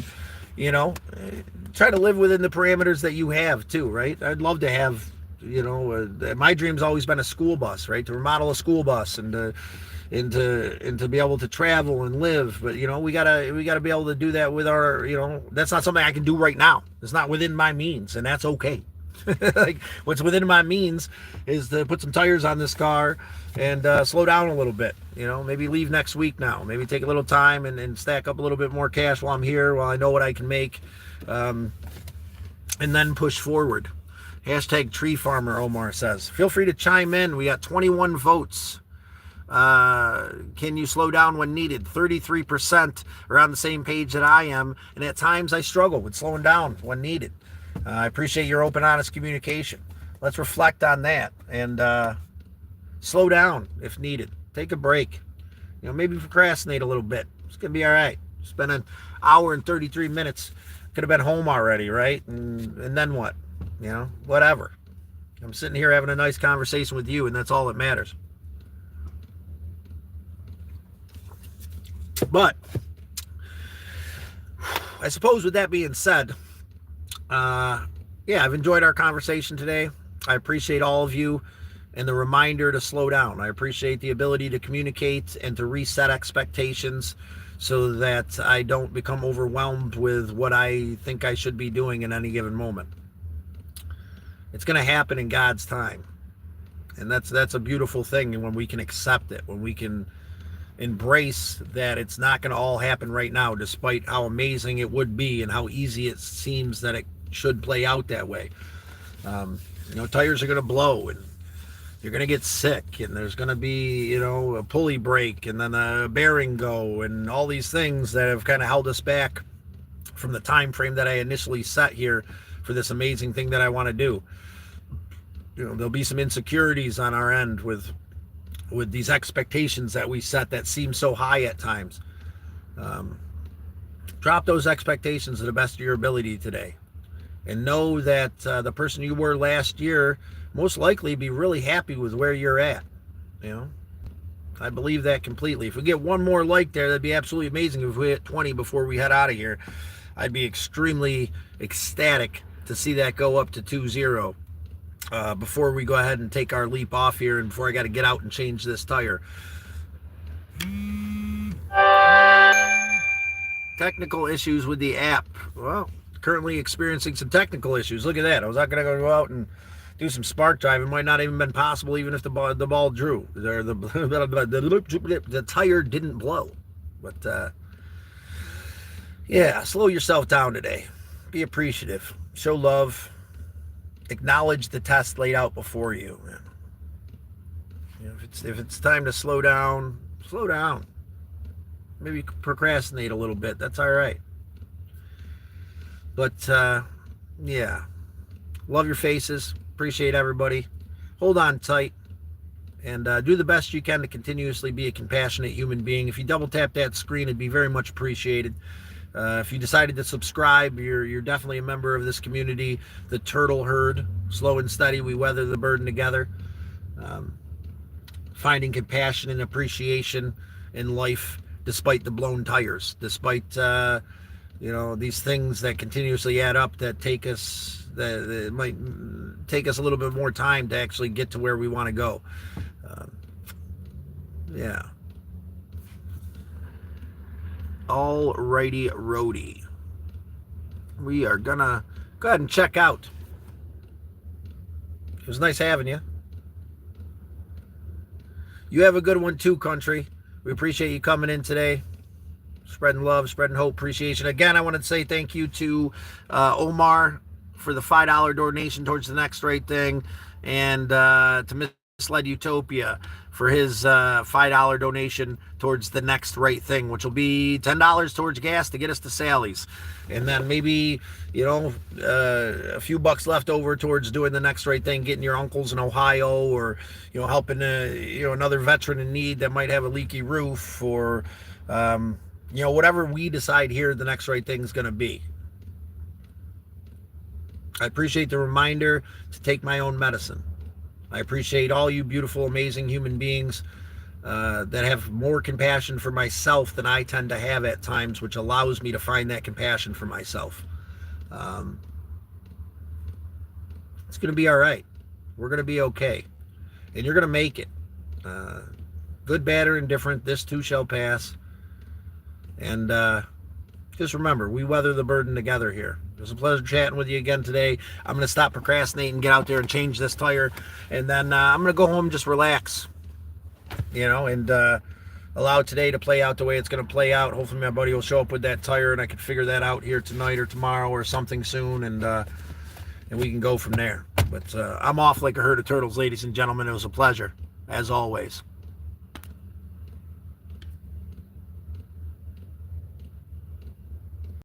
to live within the parameters that you have too, right? I'd love to have, my dream's always been a school bus, right? To remodel a school bus and to be able to travel and live. But we gotta be able to do that with our, that's not something I can do right now. It's not within my means, and that's okay. Like, what's within my means is to put some tires on this car and slow down a little bit. Maybe leave next week now. Maybe take a little time and stack up a little bit more cash while I'm here, while I know what I can make, and then push forward. Hashtag tree farmer, Omar says. Feel free to chime in. We got 21 votes. Can you slow down when needed? 33% are on the same page that I am, and at times I struggle with slowing down when needed. I appreciate your open, honest communication. Let's reflect on that and slow down if needed. Take a break. Maybe procrastinate a little bit. It's gonna be all right. Spend an hour and 33 minutes. Could have been home already, right? And then what? Whatever. I'm sitting here having a nice conversation with you, and that's all that matters. But I suppose with that being said, I've enjoyed our conversation today. I appreciate all of you and the reminder to slow down. I appreciate the ability to communicate and to reset expectations so that I don't become overwhelmed with what I think I should be doing in any given moment. It's going to happen in God's time. And that's a beautiful thing. And when we can accept it, when we can embrace that it's not going to all happen right now, despite how amazing it would be and how easy it seems that it should play out that way. Tires are going to blow, and you're going to get sick, and there's going to be, a pulley break, and then a bearing go, and all these things that have kind of held us back from the time frame that I initially set here for this amazing thing that I want to do. There'll be some insecurities on our end with these expectations that we set that seem so high at times. Drop those expectations to the best of your ability today, and know that the person you were last year most likely be really happy with where you're at. I believe that completely. If we get one more like there, that'd be absolutely amazing. If we hit 20 before we head out of here, I'd be extremely ecstatic to see that go up to 2-0 before we go ahead and take our leap off here, and before I got to get out and change this tire. Technical issues with the app. Well, currently experiencing some technical issues. Look at that. I was not going to go out and do some spark drive. It might not even been possible even if the ball drew. The tire didn't blow. But, yeah, slow yourself down today. Be appreciative. Show love. Acknowledge the test laid out before you. If it's time to slow down, slow down. Maybe procrastinate a little bit. That's all right. But, yeah. Love your faces. Appreciate everybody. Hold on tight. And do the best you can to continuously be a compassionate human being. If you double tap that screen, it'd be very much appreciated. If you decided to subscribe, you're definitely a member of this community, the Turtle Herd. Slow and steady, we weather the burden together. Finding compassion and appreciation in life despite the blown tires, despite these things that continuously add up that take us, that it might take us a little bit more time to actually get to where we want to go. Yeah. Alrighty, roadie. We are gonna go ahead and check out. It was nice having you. You have a good one too, country. We appreciate you coming in today. Spreading love, spreading hope, appreciation. Again, I want to say thank you to Omar for the $5 donation towards the next right thing, and to Misled Utopia for his $5 donation towards the next right thing, which will be $10 towards gas to get us to Sally's. And then maybe, a few bucks left over towards doing the next right thing, getting your uncles in Ohio, or, helping, another veteran in need that might have a leaky roof, or, whatever we decide here the next right thing is going to be. I appreciate the reminder to take my own medicine. I appreciate all you beautiful, amazing human beings that have more compassion for myself than I tend to have at times, which allows me to find that compassion for myself. It's going to be all right. We're going to be okay. And you're going to make it. Good, bad, or indifferent, this too shall pass. And just remember, we weather the burden together here. It was a pleasure chatting with you again today. I'm going to stop procrastinating, get out there and change this tire. And then I'm going to go home and just relax, and allow today to play out the way it's going to play out. Hopefully my buddy will show up with that tire and I can figure that out here tonight or tomorrow or something soon. And we can go from there. But I'm off like a herd of turtles, ladies and gentlemen. It was a pleasure, as always.